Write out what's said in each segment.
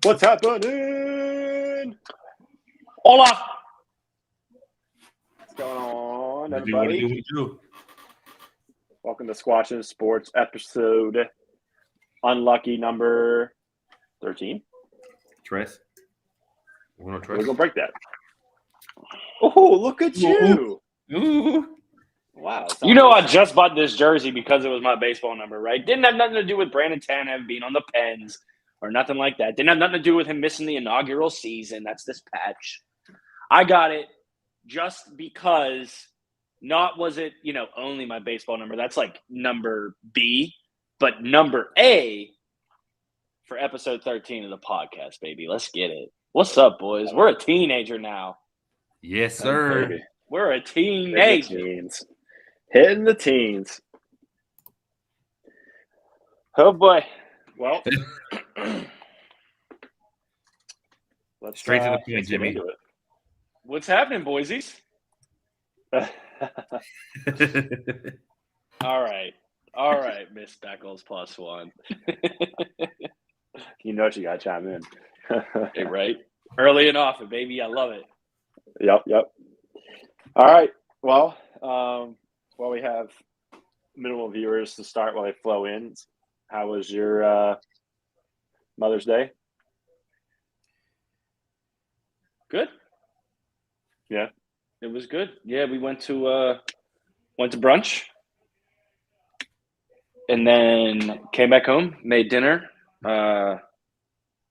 What's happening? Hola. What's going on, What everybody? do we do? Welcome to Squatchin Sports episode unlucky number 13. Tres. Uno, tres. We're going to break that. Oh, look at you. Ooh. Wow. You know I just bought this jersey because it was my baseball number, right? Didn't have nothing to do with Brandon Tanev being on the Pens or nothing like that. Didn't have nothing to do with him missing the inaugural season. That's this patch. I got it just because not was it, only my baseball number. That's like number B, but number A for episode 13 of the podcast, baby. Let's get it. What's up, boys? We're a teenager now. Yes, sir. Baby. We're a Hitting the teenager. teens. Hitting the teens. Oh, boy. Well, let's Straight to the point, let's get Jimmy. into What's happening, boysies? it. All right, Miss Beckles +1. You know you got to chime in. Hey, right? Early and often, baby. I love it. Yep. All right. Well, while we have minimal viewers to start while they flow in, how was your Mother's Day? Good. Yeah. It was good. Yeah, we went to brunch, and then came back home, made dinner.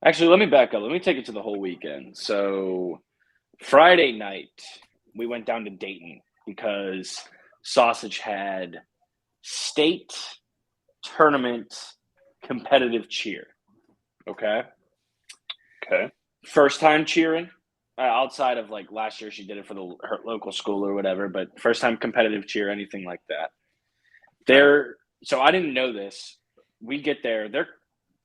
Actually, let me back up. Let me take it to the whole weekend. So Friday night, we went down to Dayton because Sausage had state tournament competitive cheer. Okay. First time cheering. Outside of like last year, she did it for her local school or whatever, but first time competitive cheer, anything like that. So I didn't know this. We get there,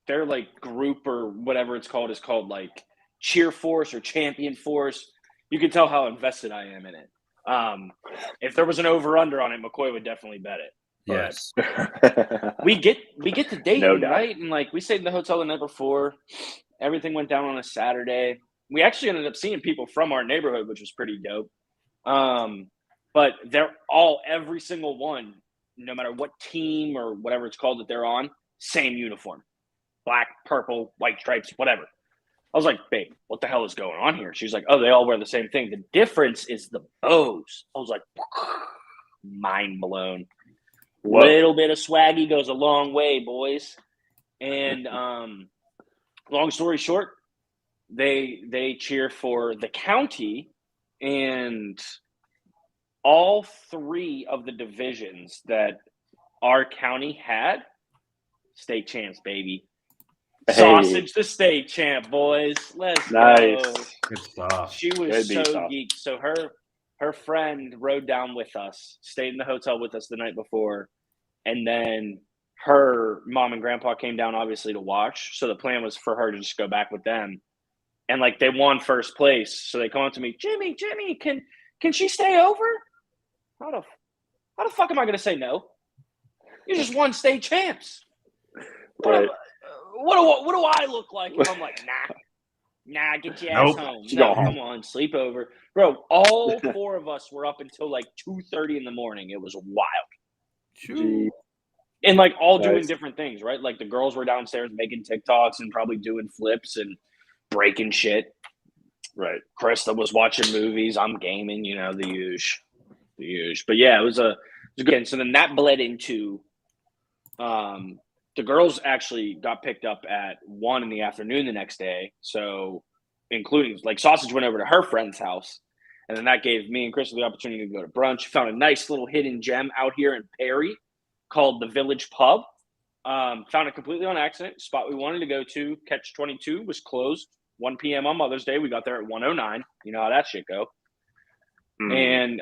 their like group or whatever it's called is called like Cheer Force or Champion Force. You can tell how invested I am in it. If there was an over under on it, McCoy would definitely bet it. Yes. We get to Dayton, No doubt. right? And like we stayed in the hotel the night before. Everything went down on a Saturday. We actually ended up seeing people from our neighborhood, which was pretty dope. But they're every single one, no matter what team or whatever it's called that they're on, same uniform. Black, purple, white stripes, whatever. I was like, babe, what the hell is going on here? She's like, oh, they all wear the same thing. The difference is the bows. I was like, mind blown. Whoa. Little bit of swaggy goes a long way, boys. And long story short, they cheer for the county, and all three of the divisions that our county had, state champs, baby. Hey. Sausage the state champ, boys. Let's Nice. go. Good stuff. She was Good so beat, Tom. geeked. So her friend rode down with us, stayed in the hotel with us the night before, and then her mom and grandpa came down obviously to watch. So the plan was for her to just go back with them. And like they won first place. So they come up to me, Jimmy, can she stay over? How the fuck am I gonna say no? You just won state champs. Right. What do I look like if I'm like, nah, get your ass Nope. home. She No, go home. come on, sleep over. Bro, all four of us were up until like 2:30 in the morning. It was wild. Gee. And like all doing Nice. different things, right? Like the girls were downstairs making TikToks and probably doing flips and breaking shit. Right. Krista was watching movies. I'm gaming, the huge. But yeah, it was good. And so then that bled into the girls actually got picked up at 1 in the afternoon the next day. So including like Sausage went over to her friend's house. And then that gave me and Krista the opportunity to go to brunch. Found a nice little hidden gem out here in Perry called the Village Pub. Found it completely on accident. Spot we wanted to go to, Catch 22, was closed 1 p.m. on Mother's Day. We got there at 1:09. You know how that shit go. And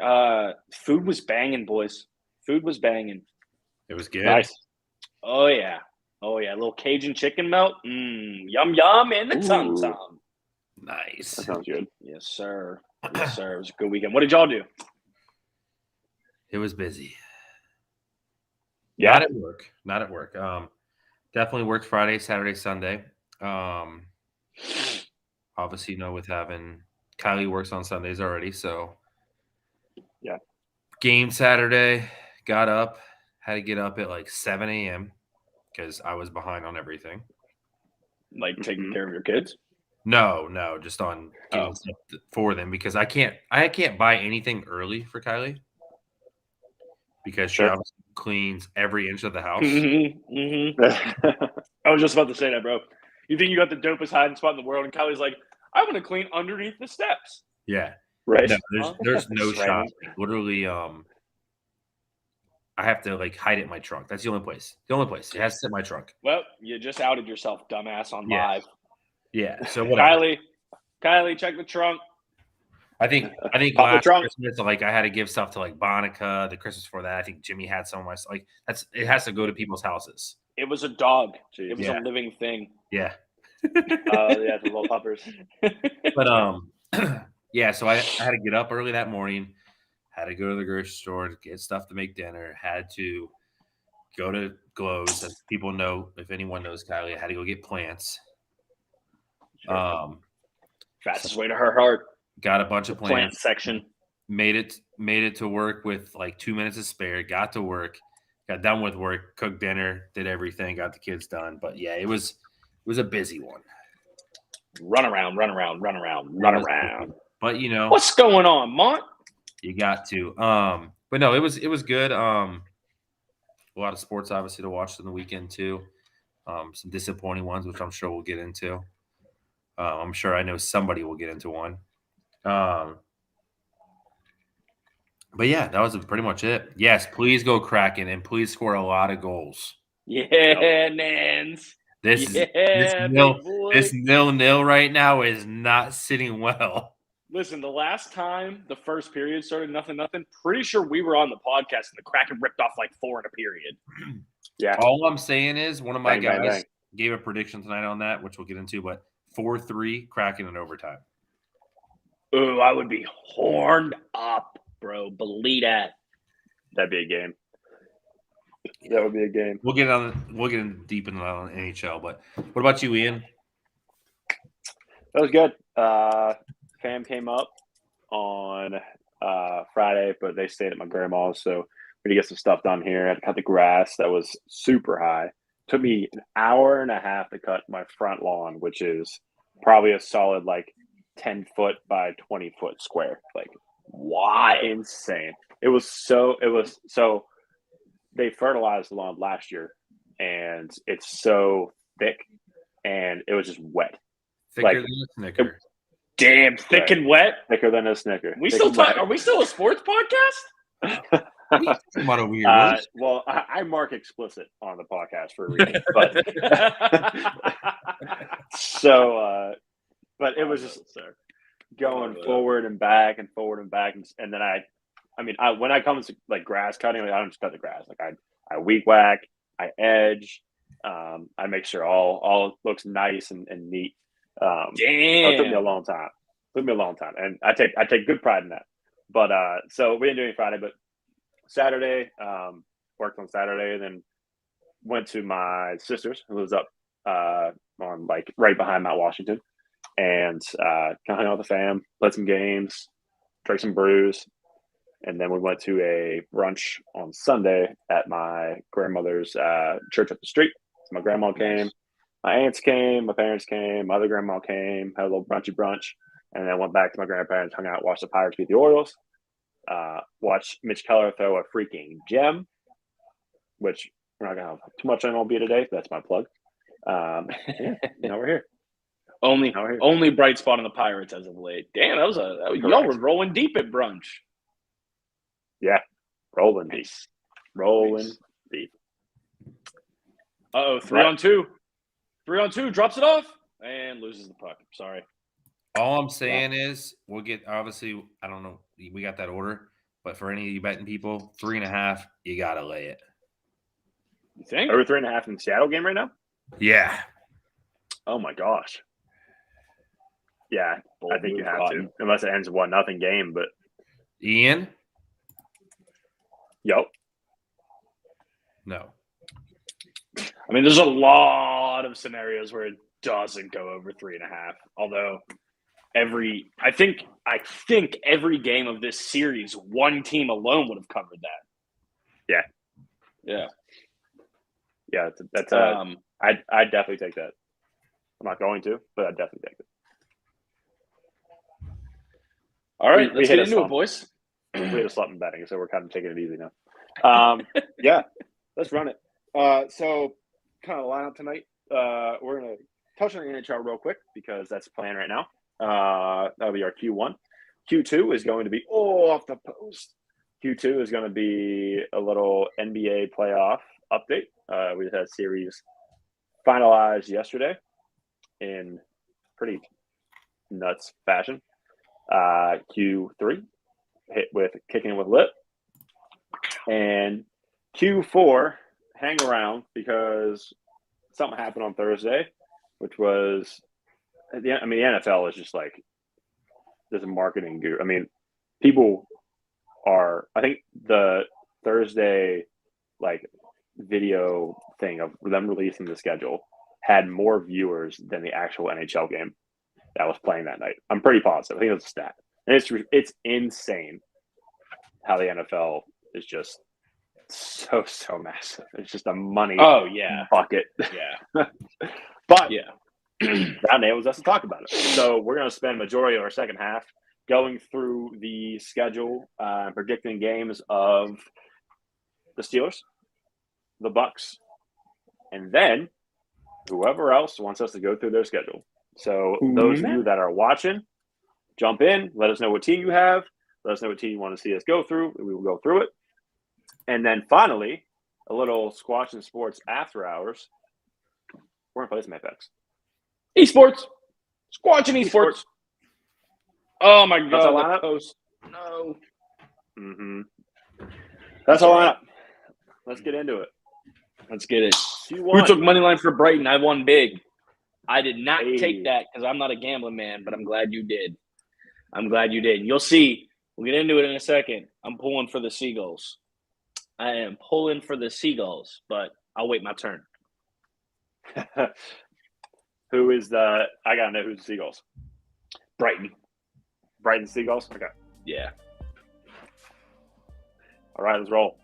food was banging, boys. Food was banging. It was good. Nice. Oh, yeah. A little Cajun chicken melt. Yum, yum, and the tum tum. Nice. That sounds good. Yes, sir. Yes, sir. It was a good weekend. What did y'all do? It was busy. Yeah. Not at work. Definitely worked Friday, Saturday, Sunday. Obviously, with having Kylie works on Sundays already, so Yeah. Game Saturday, got up, had to get up at like 7 a.m. because I was behind on everything. Like taking care of your kids? No, just on getting stuff for them because I can't buy anything early for Kylie because she obviously cleans every inch of the house. I was just about to say that, bro. You think you got the dopest hiding spot in the world, and Kylie's like, "I'm gonna clean underneath the steps." Yeah, right. No, there's no shot. Random. Like, literally, I have to like hide it in my trunk. That's the only place. The only place it has to sit in my trunk. Well, you just outed yourself, dumbass, on live. Yeah. So whatever. Kylie, check the trunk. I think last Christmas, like I had to give stuff to like Bonica. The Christmas before that, I think Jimmy had some of my like. It has to go to people's houses. It was a dog. Jeez. It was a living thing. Yeah. Yeah, the little puppers. But yeah. So I had to get up early that morning. Had to go to the grocery store to get stuff to make dinner. Had to go to Glow's. As people know, if anyone knows Kylie, I had to go get plants. Sure. Fastest way to her heart. Got a bunch of plants. Plant section. Made it to work with like 2 minutes to spare. Got to work. Got done with work. Cooked dinner. Did everything. Got the kids done. But yeah, it was a busy one. Run around. But what's going on, Mont? You got to. But no, it was good. A lot of sports obviously to watch on the weekend too. Some disappointing ones, which I'm sure we'll get into. I'm sure I know somebody will get into one. But yeah, that was pretty much it. Yes, please go Kraken and please score a lot of goals. Yeah, Nans. This 0-0 right now is not sitting well. Listen, the last time the first period started 0-0, pretty sure we were on the podcast and the Kraken ripped off like 4 in a period. Yeah. All I'm saying is one of my guys gave a prediction tonight on that, which we'll get into, but 4-3 Kraken in overtime. Ooh, I would be horned up, bro. Believe that. That'd be a game. That would be a game. We'll get in deep into that on NHL. But what about you, Ian? That was good. Fam came up on Friday, but they stayed at my grandma's, so we had to get some stuff done here. I had to cut the grass that was super high. Took me an hour and a half to cut my front lawn, which is probably a solid like 10-foot by 20-foot square. Like, why? Insane. It was so they fertilized the lawn last year, and it's so thick, and it was just wet. Thicker than a Snicker. Damn, thick and wet. Thicker than a Snicker. Are we still a sports podcast? Well, I mark explicit on the podcast for a reason, but but it was just going forward and back, and then when I come to like grass cutting, like, I don't just cut the grass. Like I weed whack, I edge, I make sure all looks nice and neat. Damn, it took me a long time. And I take good pride in that. But so we didn't do any Friday, but Saturday, worked on Saturday, and then went to my sister's, who lives up on like right behind Mount Washington, and kind of hung out with the fam, played some games, drank some brews, and then we went to a brunch on Sunday at my grandmother's church up the street. So my grandma came, my aunts came, my parents came, my other grandma came, had a little brunch, and then went back to my grandparents, hung out, watched the Pirates beat the Orioles, watched Mitch Keller throw a freaking gem, which we're not going to have too much on MLB today, but that's my plug. Now we're here. Only bright spot on the Pirates as of late. Damn, y'all were rolling deep at brunch. Yeah, rolling deep. Deep. Uh-oh, 3-on-2. 3-on-2, drops it off, and loses the puck. Sorry. All I'm saying is we'll get, obviously, I don't know, we got that order, but for any of you betting people, 3.5, you got to lay it. You think? Over 3.5 in the Seattle game right now? Yeah. Oh, my gosh. Yeah, I think you have to, unless it ends 1-0 game, but. Ian? Yep. No. I mean, there's a lot of scenarios where doesn't go over 3.5. Although I think every game of this series, one team alone would have covered that. Yeah. That's I'd definitely take that. I'm not going to, but I'd definitely take it. All right, let's get into it, boys. We had a slump in betting, so we're kind of taking it easy now. Yeah, let's run it. So, kind of lineup tonight. We're going to touch on the NHL real quick because that's the plan right now. That'll be our Q1. Q2 is going to be off the post. Q2 is going to be a little NBA playoff update. We had a series finalized yesterday in pretty nuts fashion. Q3 hit with kicking with lip, and Q4 hang around because something happened on Thursday, which was the NFL is just like there's a marketing guru. I mean, people are. I think the Thursday like video thing of them releasing the schedule had more viewers than the actual NHL game that was playing that night. I'm pretty positive. I think it was a stat. And it's insane how the NFL is just so massive. It's just a money bucket. Yeah. But that enables us to talk about it. So we're going to spend majority of our second half going through the schedule, predicting games of the Steelers, the Bucks, and then whoever else wants us to go through their schedule. So those of you that are watching, jump in. Let us know what team you have. Let us know what team you want to see us go through. We will go through it. And then finally, a little Squatchin Sports after hours. We're going to play some Apex. Esports. Squatchin Esports. Oh, my That's our God. lineup? No. Mm-hmm. That's our lineup. Let's get into it. Let's get it. Q1. Who took money line for Brighton? I won big. I did not take that because I'm not a gambling man, but I'm glad you did. You'll see. We'll get into it in a second. I'm pulling for the Seagulls. I am pulling for the Seagulls, but I'll wait my turn. Who is the – I got to know who's the Seagulls. Brighton Seagulls? Okay. Yeah. All right, let's roll.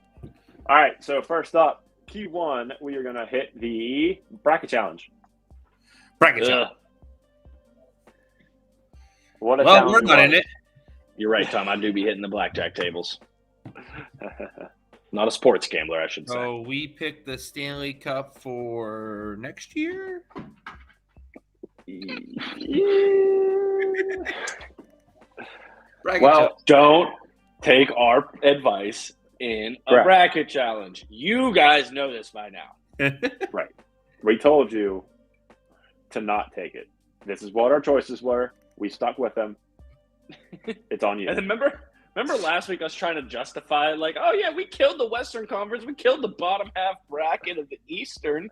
All right, so first up, Q1, we are going to hit the bracket challenge. What a challenge. We're not in it. You're right, Tom. I do be hitting the blackjack tables. Not a sports gambler, I should say. So we picked the Stanley Cup for next year? Well, don't take our advice in a bracket challenge. You guys know this by now. Right. We told you to not take it. This is what our choices were. We stuck with them. It's on you. And remember last week I was trying to justify like, oh yeah, we killed the Western Conference. We killed the bottom half bracket of the Eastern.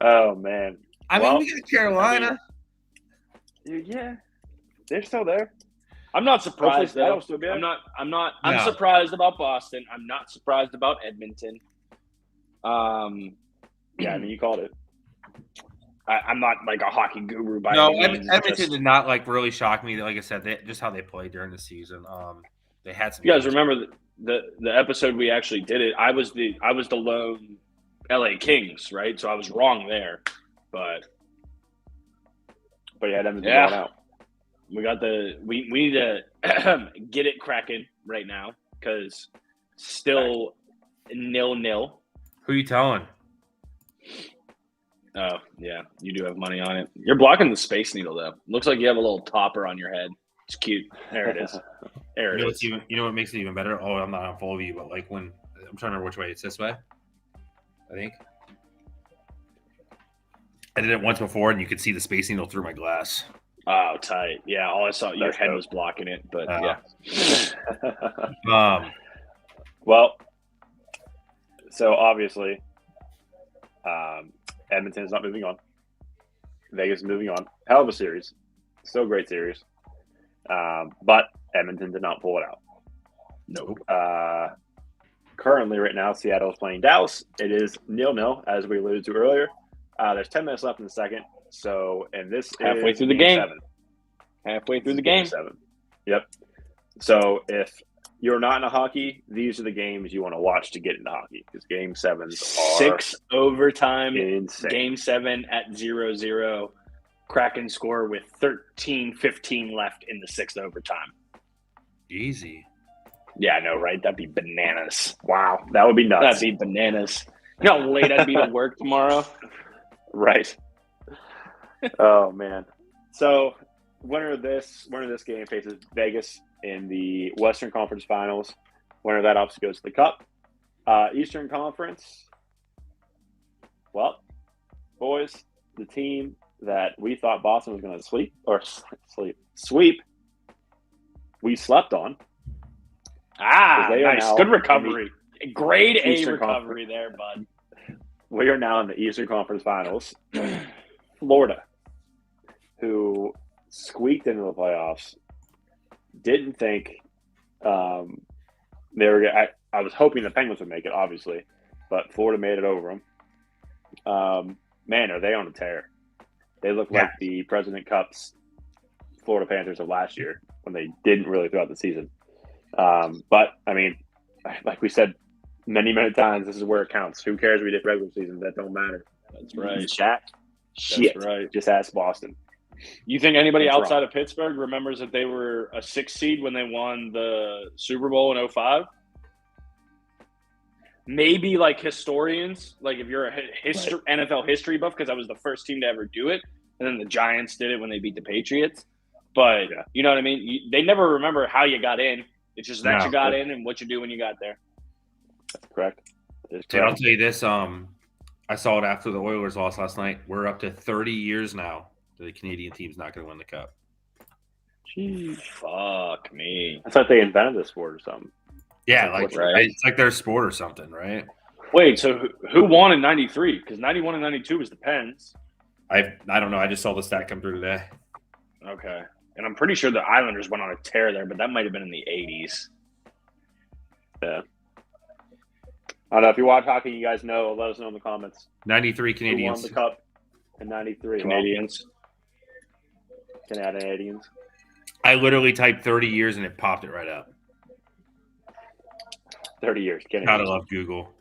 Oh man. I mean, we got Carolina. Yeah. They're still there. I'm not surprised though. I'm No. surprised about Boston. I'm not surprised about Edmonton. Yeah, I mean you called it. I'm not like a hockey guru by No, any means. Edmonton did not like really shock me. Like I said, just how they played during the season. They had some. You guys remember the episode we actually did it? I was the lone LA Kings, right? So I was wrong there, but yeah, Edmonton going out. We need to get it cracking right now because still 0-0. Who you telling? Oh, yeah. You do have money on it. You're blocking the Space Needle, though. Looks like you have a little topper on your head. It's cute. There it is. There it is. You know what makes it even better? Oh, I'm not on full view, but like when I'm trying to remember which way. It's this way, I think. I did it once before, and you could see the Space Needle through my glass. Oh, tight. Yeah, all I saw, your head was blocking it, but yeah. Well, so obviously, Edmonton is not moving on. Vegas is moving on. Hell of a series. Still a great series. But Edmonton did not pull it out. Nope. currently right now, Seattle is playing Dallas. It is 0-0, as we alluded to earlier. There's 10 minutes left in the second. So, and this Halfway is through the game. 7. Halfway through This the is game. 7. Yep. So if you're not into hockey, these are the games you want to watch to get into hockey, because game 7s are 6 overtime, insane. game 7 at 0-0. Kraken score with 13-15 left in the 6th overtime. Easy. Yeah, I know, right? That'd be bananas. Wow, that would be nuts. That'd be bananas. You know how late I'd be to work tomorrow? Right. Oh man. So winner of this game faces Vegas in the Western Conference Finals. Winner of that obviously goes to the Cup. Eastern Conference. Well, boys, the team that we thought Boston was going to sweep, we slept on. They are Nice. now Good recovery. Grade A Eastern recovery there, bud. We are now in the Eastern Conference Finals. Florida, who squeaked into the playoffs, didn't think they were. I was hoping the Penguins would make it, obviously, but Florida made it over them. Man, are they on a tear? They look like the President Cup's Florida Panthers of last year when they didn't really throughout the season. But I mean, like we said many times, this is where it counts. Who cares? We did regular season. That don't matter. That's right. Shit. That's right. Just ask Boston. You think anybody That's outside wrong. of Pittsburgh remembers that they were a 6th seed when they won the Super Bowl in 2005? Maybe like historians, like if you're a NFL history buff, because I was the first team to ever do it, and then the Giants did it when they beat the Patriots. But you know what I mean? They never remember how you got in. It's just that you got in and what you do when you got there. That's correct. Dude, I'll tell you this. I saw it after the Oilers lost last night. We're up to 30 years now that the Canadian team's not going to win the Cup. Jeez, fuck me. It's like they invented the sport or something. Yeah, like right. It's like their sport or something, right? Wait, so who won in 93? Because 91 and 92 was the Pens. I don't know. I just saw the stat come through today. Okay. And I'm pretty sure the Islanders went on a tear there, but that might have been in the 80s. Yeah. I don't know. If you watch hockey, you guys know. Let us know in the comments. 93 Who Canadians. won the Cup in 93? Canadians. Well, Canadians. I literally typed 30 years and it popped it right up. 30 years. Gotta Canadians. love Google.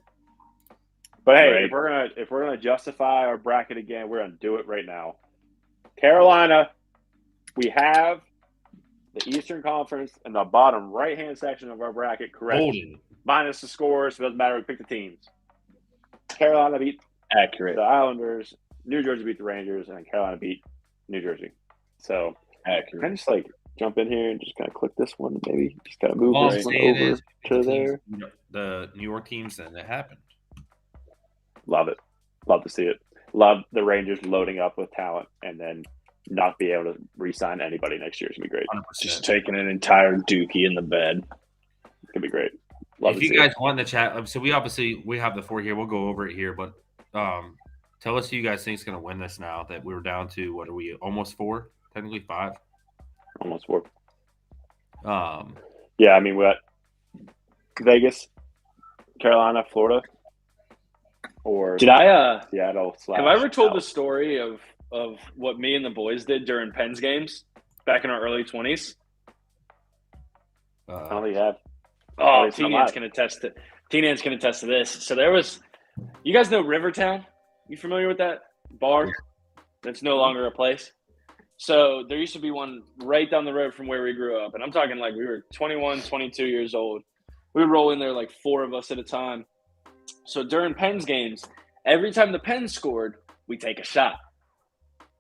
But hey, Right. if we're gonna justify our bracket again, we're gonna do it right now. Carolina, we have the Eastern Conference in the bottom right-hand section of our bracket correct. Golden. Minus the scores, so it doesn't matter. We pick the teams. Carolina beat Accurate. the Islanders. New Jersey beat the Rangers, and Carolina beat New Jersey. So can I Accurate. just jump in here and just kind of click this one, maybe just kind of move All I'm this one saying over is to there. the New York teams, and it happened. Love it. Love to see it. Love the Rangers loading up with talent and then not be able to re-sign anybody next year. It's going to be great. 100%. Just taking an entire dookie in the bed. It's going to be great. Love If to you see guys it. want in the chat, so we have the 4 here. We'll go over it here, but tell us who you guys think is going to win this now that we're down to, what are we, almost 4? Technically 5. Almost 4. Um, Yeah, I mean, we got Vegas, Carolina, Florida, or Did I Seattle. have I ever told the Dallas. story of what me and the boys did during Pens games back in our early 20s? I don't think you have. Oh, it's not T-Nan's live. can attest to this. So there was, you guys know Rivertown? You familiar with that bar? That's no longer a place. So there used to be one right down the road from where we grew up. And I'm talking like we were 21, 22 years old. We would roll in there like 4 of us at a time. So during Pens games, every time the Pens scored, we take a shot.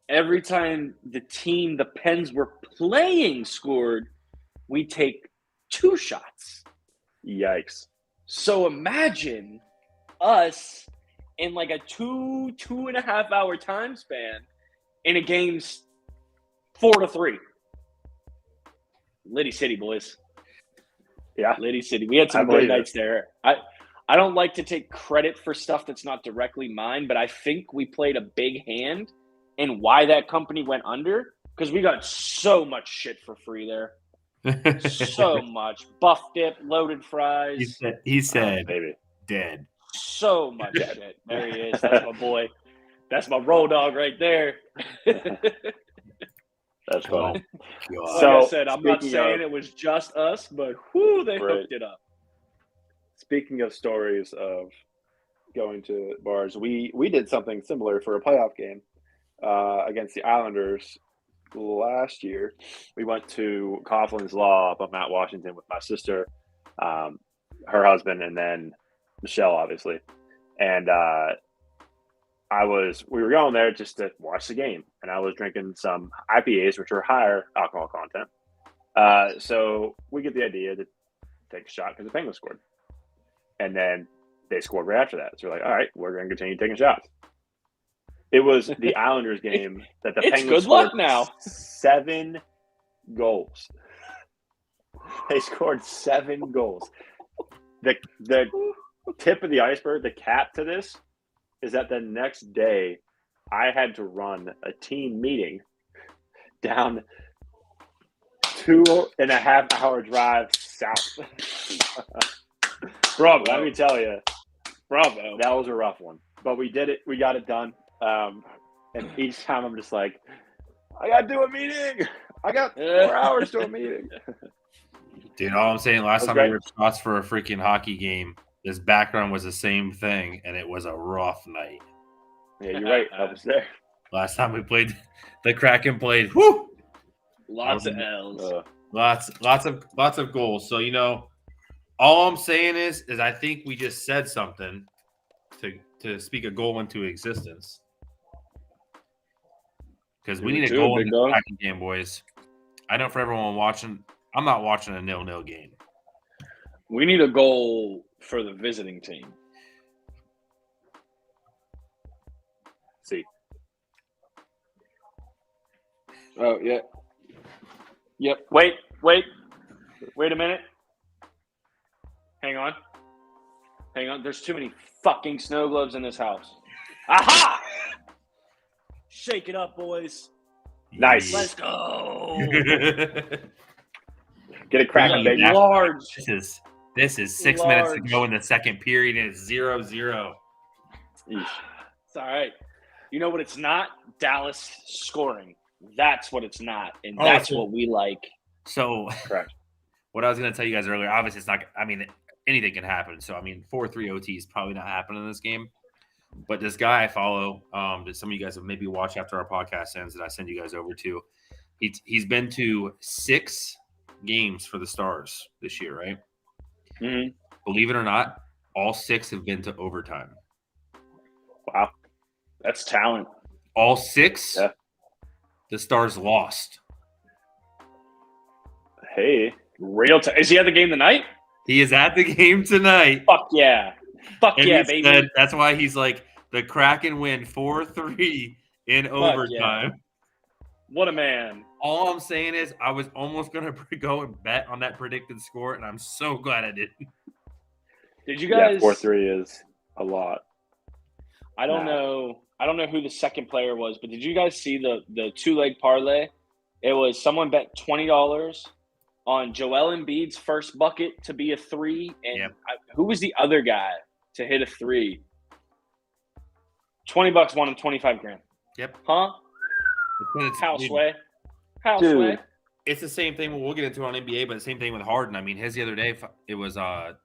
Every time the team the Pens were playing scored, we take 2 shots. Yikes. So imagine us in like a 2.5 hour time span in a game's 4-3. Liddy City, boys. Yeah. Liddy City. We had I some believe great it. nights there. I don't like to take credit for stuff that's not directly mine, but I think we played a big hand in why that company went under, because we got so much shit for free there. So much buff dip, loaded fries. He said, baby. dead. So much shit. There he is. That's my boy. That's my road dog right there. That's funny. God. Like So, I said, I'm not saying it was just us, but whoo, they Right. hooked it up. Speaking of stories of going to bars, we did something similar for a playoff game against the Islanders last year. We went to Coughlin's Law up on Mount Washington with my sister, her husband, and then Michelle, obviously. And we were going there just to watch the game, and I was drinking some IPAs, which are higher alcohol content. So we get the idea to take a shot because the Penguins scored, and then they scored right after that. So we're like, all right, we're going to continue taking shots. It was the Islanders game that the It's Penguins good luck scored now. 7 goals. They scored 7 goals. The tip of the iceberg, the cap to this, is that the next day I had to run a team meeting down 2.5 hour drive south. Bravo. Let me tell you, Bravo. that was a rough one. But we did it. We got it done. And each time I'm just like, I got to do a meeting. I got 4 hours to a meeting. Dude, all I'm saying, last time I great. ripped shots for a freaking hockey game, this background was the same thing, and it was a rough night. Yeah, you're right. I was there. Last time we played, the Kraken played. Whoo! Lots of L's. Lots of goals. So all I'm saying is I think we just said something to speak a goal into existence. Because we need a goal in the Kraken game, boys. I know for everyone watching, I'm not watching a 0-0 game. We need a goal for the visiting team. See. Oh, yeah. Yep. Wait a minute. Hang on. There's too many fucking snow globes in this house. Aha! Shake it up, boys. Nice. Let's go. Get it cracking, baby. Large. This is 6 minutes to go in the second period, and it's 0-0. Eesh. It's all right. You know what it's not? Dallas scoring. That's what it's not, and that's what we like. So, correct. What I was going to tell you guys earlier, obviously it's not – I mean, anything can happen. So, 4-3 OT is probably not happening in this game. But this guy I follow, that some of you guys have maybe watched after our podcast ends that I send you guys over to, he's been to 6 games for the Stars this year, right? Mm-hmm. Believe it or not, all 6 have been to overtime. Wow. That's talent. All 6, yeah. The Stars lost. Hey. Real time. Is he at the game tonight? He is at the game tonight. Fuck yeah. Fuck and yeah, baby. That's why he's like, the Kraken win 4-3 in overtime. Yeah. What a man. All I'm saying is I was almost going to go and bet on that predicted score, and I'm so glad I didn't. Did you guys? Yeah, 4-3 is a lot. I don't know who the second player was, but did you guys see the 2-leg parlay? It was someone bet $20 on Joel Embiid's first bucket to be a 3, and who was the other guy to hit a 3? $20 won him $25,000. Yep. Huh? Houseway. Dude. It's the same thing we'll get into on NBA, but the same thing with Harden. I mean, his the other day, it was what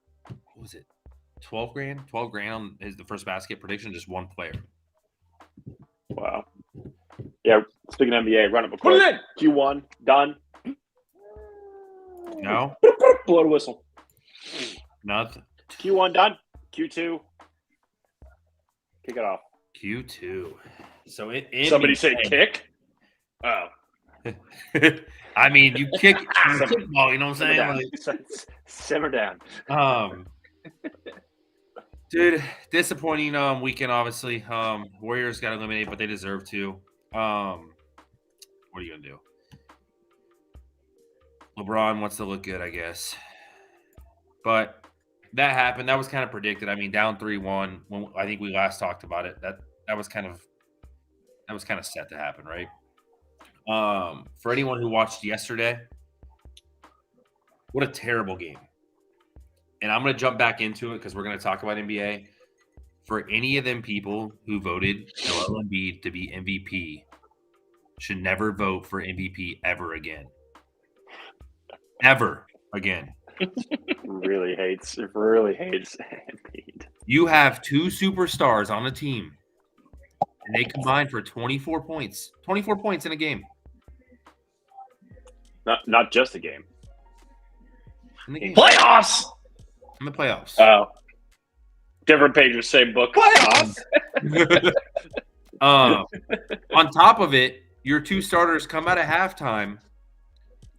was it? $12,000? $12,000 on the first basket prediction, just one player. Wow. Yeah, speaking of NBA, run it Put before it in. Q1 done. No? Blow the whistle. Nothing. Q1 done. Q2. Kick it off. Q2. So somebody say kick? Oh. I mean, you kick ball, you know what I'm saying? Simmer down. Dude, disappointing weekend, obviously. Warriors got eliminated, but they deserve to. What are you going to do? LeBron wants to look good, I guess. But that happened. That was kind of predicted. I mean, down 3-1 when I think we last talked about it. That was kind of set to happen, right? For anyone who watched yesterday, What a terrible game. And I'm going to jump back into it because we're going to talk about NBA. For any of them people who voted Joel Embiid to be MVP should never vote for MVP ever again. Ever again. really hates Embiid. You have two superstars on the team, and they combined for 24 points. 24 points in a game. Not just a game. In the game. Playoffs. In the playoffs. Oh, different pages, same book. Playoffs. On top of it, your two starters come out of halftime.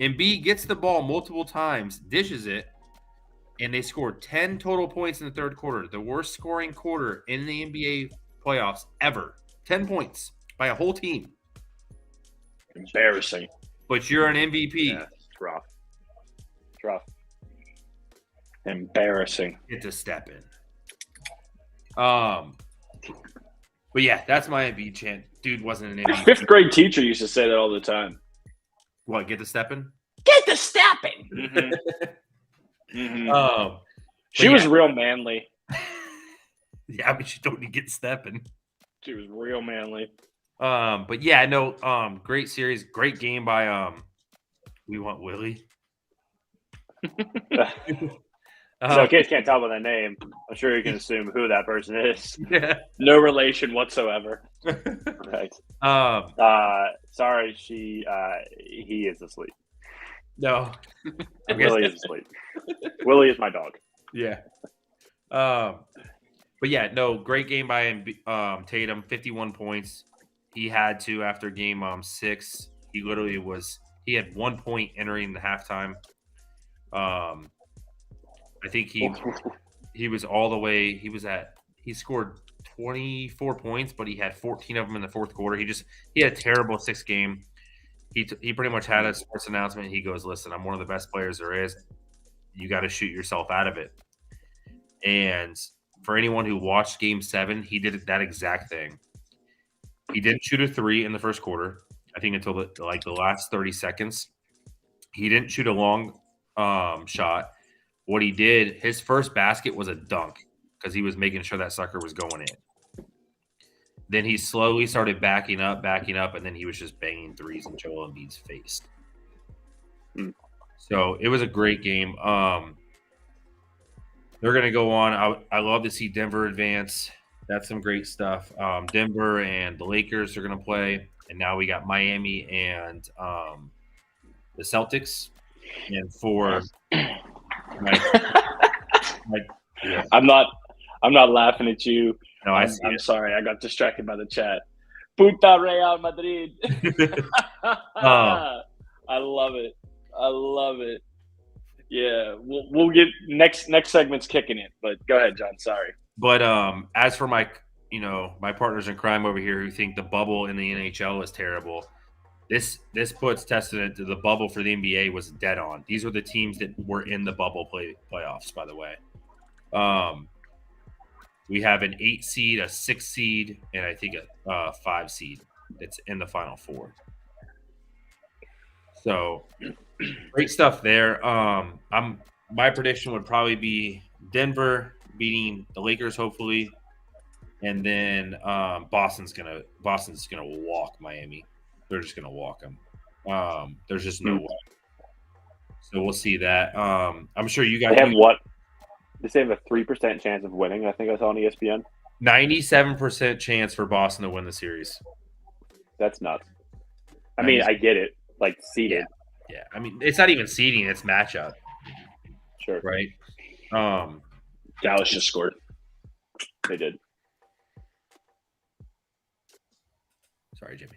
Embiid gets the ball multiple times, dishes it, and they scored 10 total points in the third quarter. The worst scoring quarter in the NBA playoffs ever. 10 points by a whole team. Embarrassing. But you're an MVP. Yeah, it's rough. It's rough. Embarrassing. Get to step in. But yeah, that's my MVP chant. Dude wasn't an My MVP. fifth grade teacher used to say that all the time. What, get to step in? Get the stepping. Mm-hmm. Mm-hmm. She was real manly. Yeah, but you don't need to get stepping. She was real manly. But yeah, no, great series, great game by We Want Willie. So in case you can't tell by the name, I'm sure you can assume who that person is. Yeah. No relation whatsoever. Right. Sorry, he is asleep. No. Willie is asleep. Willie is my dog. Yeah. But yeah, no, great game by Tatum, 51 points. He had to after game 6. He had 1 point entering the halftime. I think he was all the way. He scored 24 points, but he had 14 of them in the fourth quarter. He had a terrible 6th game. He pretty much had a sports announcement. He goes, "Listen, I'm one of the best players there is. You got to shoot yourself out of it." And for anyone who watched Game 7, he did that exact thing. He didn't shoot a 3 in the first quarter. I think until the last 30 seconds. He didn't shoot a long shot. What he did, his first basket was a dunk because he was making sure that sucker was going in. Then he slowly started backing up, and then he was just banging threes in Joel Embiid's face. So it was a great game. They're going to go on. I love to see Denver advance. That's some great stuff. Denver and the Lakers are going to play, and now we got Miami and the Celtics. And for yeah. I'm not laughing at you. No, I'm sorry. I got distracted by the chat. Puta Real Madrid. I love it. I love it. Yeah, we'll get next segment's kicking it. But go ahead, John. Sorry. But as for my partners in crime over here who think the bubble in the NHL is terrible, this puts testament to the bubble for the NBA was dead on. These are the teams that were in the bubble playoffs, by the way. We have an 8 seed, a 6 seed, and I think a 5 seed that's in the Final Four. So great stuff there. My prediction would probably be Denver beating the Lakers, hopefully, and then Boston's gonna walk Miami. They're just gonna walk them. There's just no way. So we'll see that. I'm sure you guys have what? They have a 3% chance of winning. I think I saw on ESPN. 97% chance for Boston to win the series. That's nuts. I mean, I get it. Like seeded. Yeah. I mean, it's not even seeding; it's matchup. Sure. Right. Dallas just scored. They did. Sorry, Jimmy.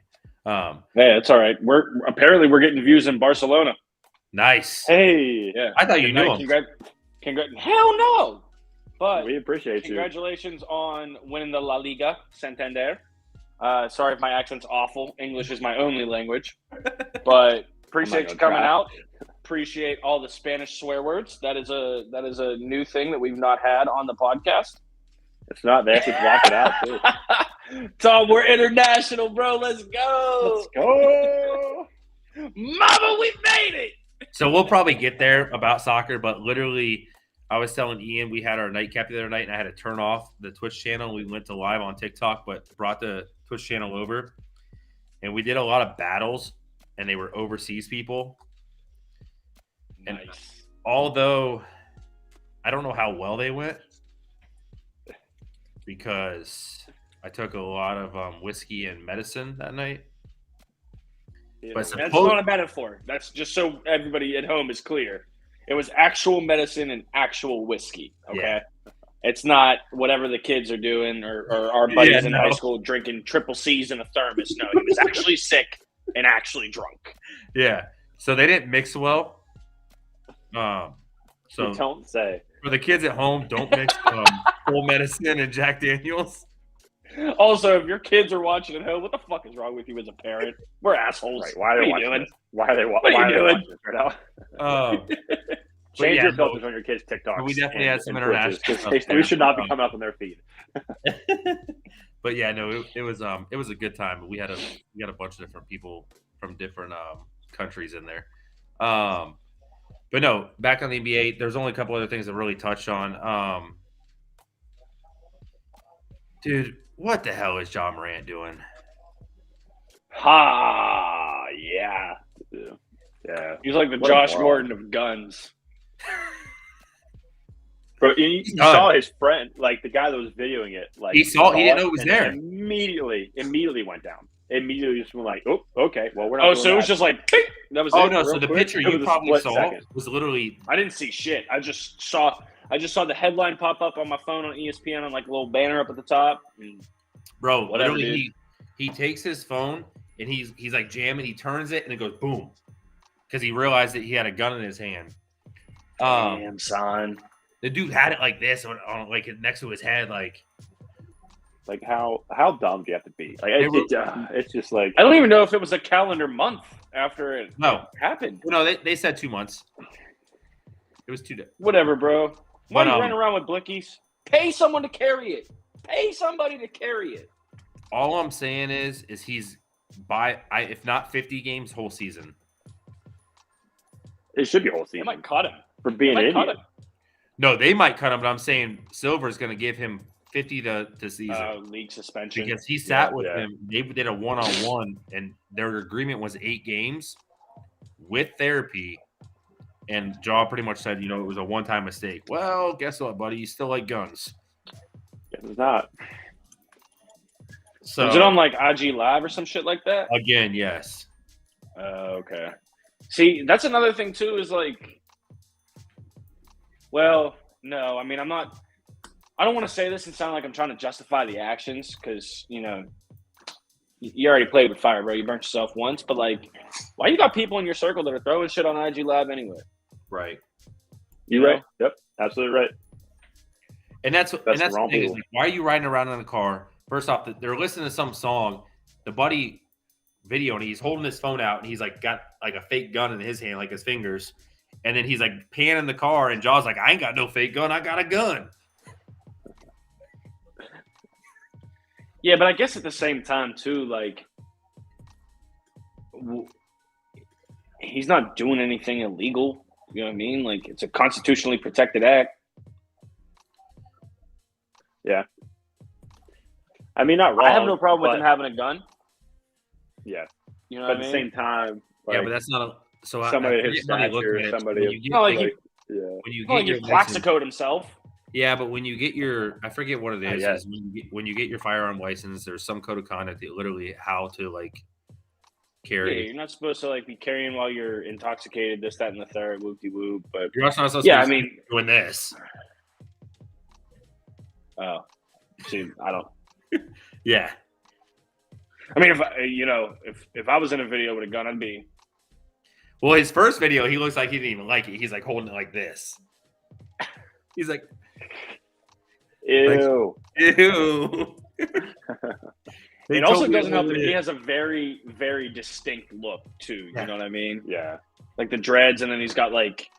Hey, it's all right. We're getting views in Barcelona. Nice. Hey, yeah. I thought you knew him. Hell no. But we appreciate congratulations on winning the La Liga Santander. Sorry if my accent's awful. English is my only language. But appreciate you coming out. Appreciate all the Spanish swear words. That is a new thing that we've not had on the podcast. It's not. They actually block it out too. Tom, we're international, bro. Let's go. Let's go. Mama, we made it. So we'll probably get there about soccer, but literally, I was telling Ian we had our nightcap the other night, and I had to turn off the Twitch channel. We went to live on TikTok, but brought the Twitch channel over, and we did a lot of battles, and they were overseas people. And Nice. although I don't know how well they went, because I took a lot of whiskey and medicine that night. But That's not a metaphor. That's just so everybody at home is clear. It was actual medicine and actual whiskey. Okay, Yeah. It's not whatever the kids are doing or our buddies in high school drinking triple C's in a thermos. No, he was actually sick and actually drunk. Yeah. So they didn't mix well. So you don't say. For the kids at home, don't mix full medicine and Jack Daniels. Also, if your kids are watching at home, what the fuck is wrong with you as a parent? We're assholes. Right. Why are they watching? Why are they What are you doing right now? Change your filters on your kids' TikToks. We definitely had some international stuff. We should not be coming up on their feed. But yeah, no, it was a good time. We had a bunch of different people from different countries in there. But no, back on the NBA, there's only a couple other things to really touch on. Dude, what the hell is Ja Morant doing? Yeah. Yeah. He's like the Josh Gordon of guns. Bro, you saw his friend, like the guy that was videoing it. Like he didn't know it was there. Immediately went down. Immediately just went like, oh, okay, well we're not. Oh, so it was just like, ping! That was. Oh it, no! So the quick. picture you probably saw was literally. I didn't see shit. I just saw the headline pop up on my phone on ESPN on like a little banner up at the top. Bro, whatever, literally, he takes his phone and he's like jamming. He turns it and it goes boom, because he realized that he had a gun in his hand. Damn, son. The dude had it like this on like next to his head, like how dumb do you have to be? Like it's just like I don't even know if it was a calendar month after it happened. No, they said 2 months. It was 2 days. Whatever, bro. Why are you running around with blickies? Pay someone to carry it. Pay somebody to carry it. All I'm saying is he's if not 50 games, whole season. It should be whole season. They might cut him for being an idiot. No, they might cut him, but I'm saying Silver's going to give him 50 to season. League suspension. Because he sat with him. They did a one-on-one, and their agreement was 8 games with therapy. And Ja pretty much said, it was a one-time mistake. Well, guess what, buddy? You still like guns. Guess it's not. So, is it on like IG Live or some shit like that? Again, yes. Okay. See, that's another thing too. Is like, well, no. I mean, I don't want to say this and sound like I'm trying to justify the actions because you already played with fire, bro. You burnt yourself once, but like, why you got people in your circle that are throwing shit on IG Live anyway? Right. You're right. Yep, absolutely right. And that's the thing. Is like, why are you riding around in a car? First off, they're listening to some song. The buddy video, and he's holding his phone out, and he's like got like a fake gun in his hand, like his fingers. And then he's like panning the car, and Jaw's like, I ain't got no fake gun. I got a gun. Yeah, but I guess at the same time, too, like, he's not doing anything illegal. You know what I mean? Like, it's a constitutionally protected act. Yeah. I mean, not wrong. I have no problem with him having a gun. Yeah. You know but what I mean? At the same time, like, yeah, but that's not a – so somebody his stature, somebody – when you get Plaxicoed himself. Yeah, but when you get your – I forget what it is. When you get your firearm license, there's some code of conduct that literally how to, like, carry. Yeah, you're not supposed to, like, be carrying while you're intoxicated, this, that, and the third, whoop-de-whoop. But you're also not supposed to be doing this. Oh. See, I don't – Yeah. I mean, if I was in a video with a gun, I'd be. Well, his first video, he looks like he didn't even like it. He's like holding it like this. He's like, ew, ew. It also doesn't help that he has a very, very distinct look too. You know what I mean? Yeah. Like the dreads, and then he's got like,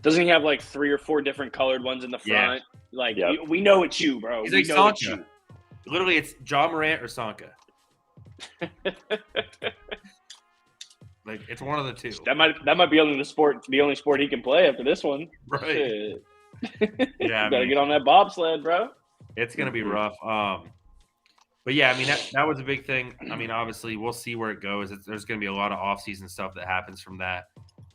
doesn't he have like 3 or 4 different colored ones in the front? Yeah. Like we know it's you, bro. He's like Sanka. Literally, it's Ja Morant or Sanka. Like it's one of the two. That might be the only sport he can play after this one. Right. Shit. Yeah, Gotta get on that bobsled, bro. It's gonna be rough. But yeah, I mean that was a big thing. I mean, obviously, we'll see where it goes. There's gonna be a lot of off-season stuff that happens from that.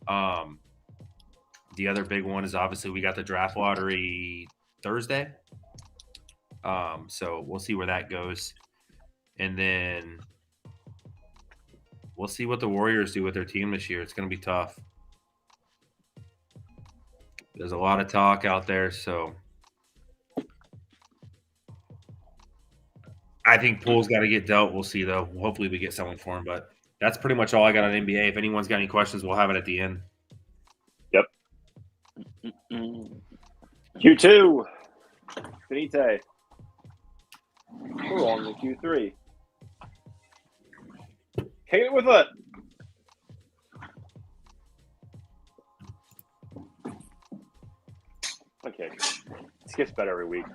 The other big one is obviously we got the draft lottery Thursday. So we'll see where that goes, and then we'll see what the Warriors do with their team this year. It's gonna be tough. There's a lot of talk out there, so I think Poole's got to get dealt. We'll see, though. Hopefully we get someone for him, but that's pretty much all I got on NBA. If anyone's got any questions, we'll have it at the end. Yep. Q2. Finite. We're on the Q3. Hit it with it. Okay. This gets better every week.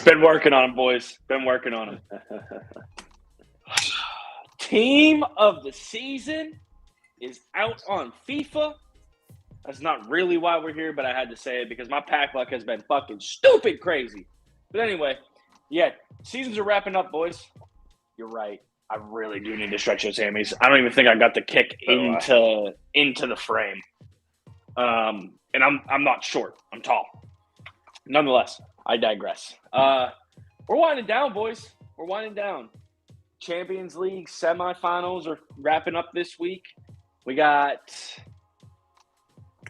Been working on him, boys. Been working on him. Team of the season is out on FIFA. That's not really why we're here, but I had to say it because my pack luck has been fucking stupid crazy. But anyway, yeah, seasons are wrapping up, boys. You're right. I really do need to stretch those hammies. I don't even think I got the kick into the frame. And I'm not short. I'm tall. Nonetheless, I digress. We're winding down, boys. We're winding down. Champions League semifinals are wrapping up this week. We got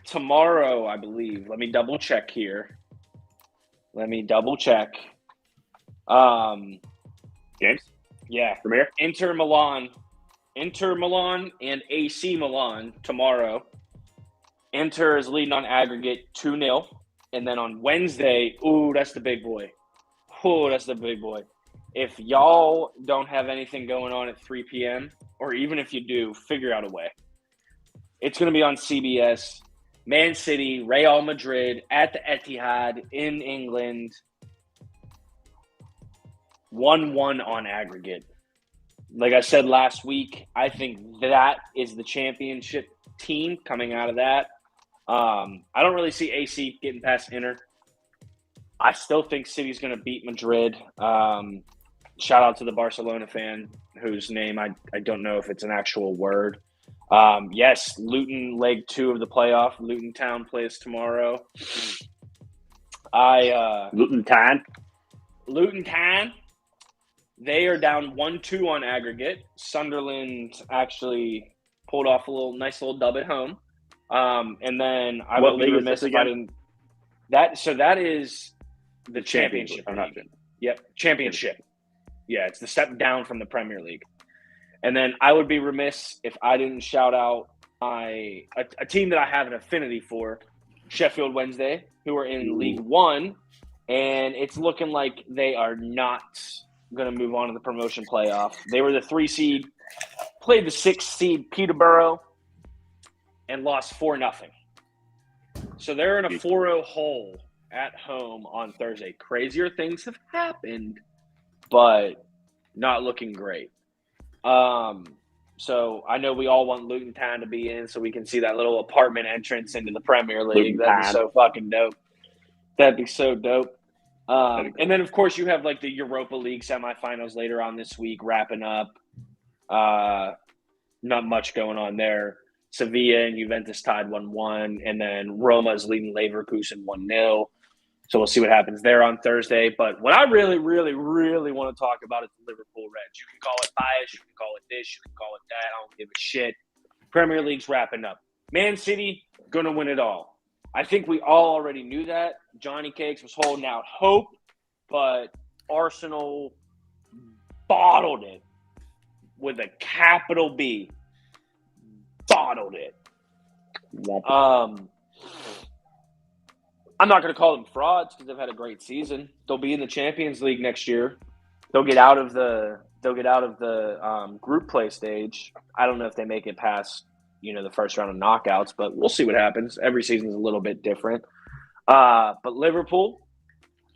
tomorrow, I believe. Let me double check here. James? Yeah. Premier? Inter Milan and AC Milan tomorrow. Inter is leading on aggregate 2-0. And then on Wednesday, that's the big boy. If y'all don't have anything going on at 3 p.m., or even if you do, figure out a way. It's going to be on CBS. Man City, Real Madrid at the Etihad in England. 1-1 on aggregate. Like I said last week, I think that is the championship team coming out of that. I don't really see AC getting past Inter. I still think City's going to beat Madrid. Shout out to the Barcelona fan whose name I don't know if it's an actual word. Yes, Luton leg 2 of the playoff. Luton Town plays tomorrow. Luton Town. They are down 1-2 on aggregate. Sunderland actually pulled off a nice little dub at home. And then I What would be league is remiss this if I again? didn't. That is the championship. I'm not league. sure. Yep, championship. Yeah, it's the step down from the Premier League. And then I would be remiss if I didn't shout out a team that I have an affinity for, Sheffield Wednesday, who are in League One, and it's looking like they are not going to move on to the promotion playoff. They were the 3 seed, played the 6 seed Peterborough, and lost 4-0. So they're in a 4-0 hole at home on Thursday. Crazier things have happened, but not looking great. So I know we all want Luton Town to be in so we can see that little apartment entrance into the Premier League. That'd be so fucking dope. That'd be so dope. And then, of course, you have like the Europa League semifinals later on this week wrapping up. Not much going on there. Sevilla and Juventus tied 1-1, and then Roma is leading Leverkusen 1-0. So we'll see what happens there on Thursday. But what I really, really, really want to talk about is the Liverpool Reds. You can call it bias, you can call it this, you can call it that. I don't give a shit. Premier League's wrapping up. Man City, going to win it all. I think we all already knew that. Johnny Cakes was holding out hope, but Arsenal bottled it with a capital B. Bottled it. I'm not going to call them frauds because they've had a great season. They'll be in the Champions League next year. They'll get out of the group play stage. I don't know if they make it past the first round of knockouts, but we'll see what happens. Every season is a little bit different. But Liverpool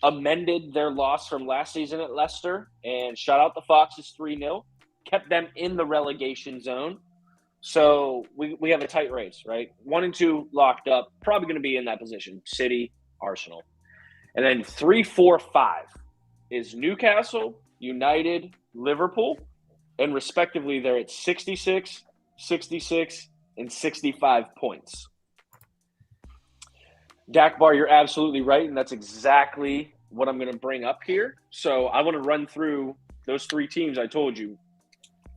amended their loss from last season at Leicester and shut out the Foxes 3-0, kept them in the relegation zone. So we have a tight race, right? 1 and 2 locked up, probably going to be in that position. City, Arsenal. And then 3, 4, 5 is Newcastle, United, Liverpool. And respectively, they're at 66, 66, and 65 points. Dakbar, you're absolutely right, and that's exactly what I'm going to bring up here. So I want to run through those 3 teams I told you.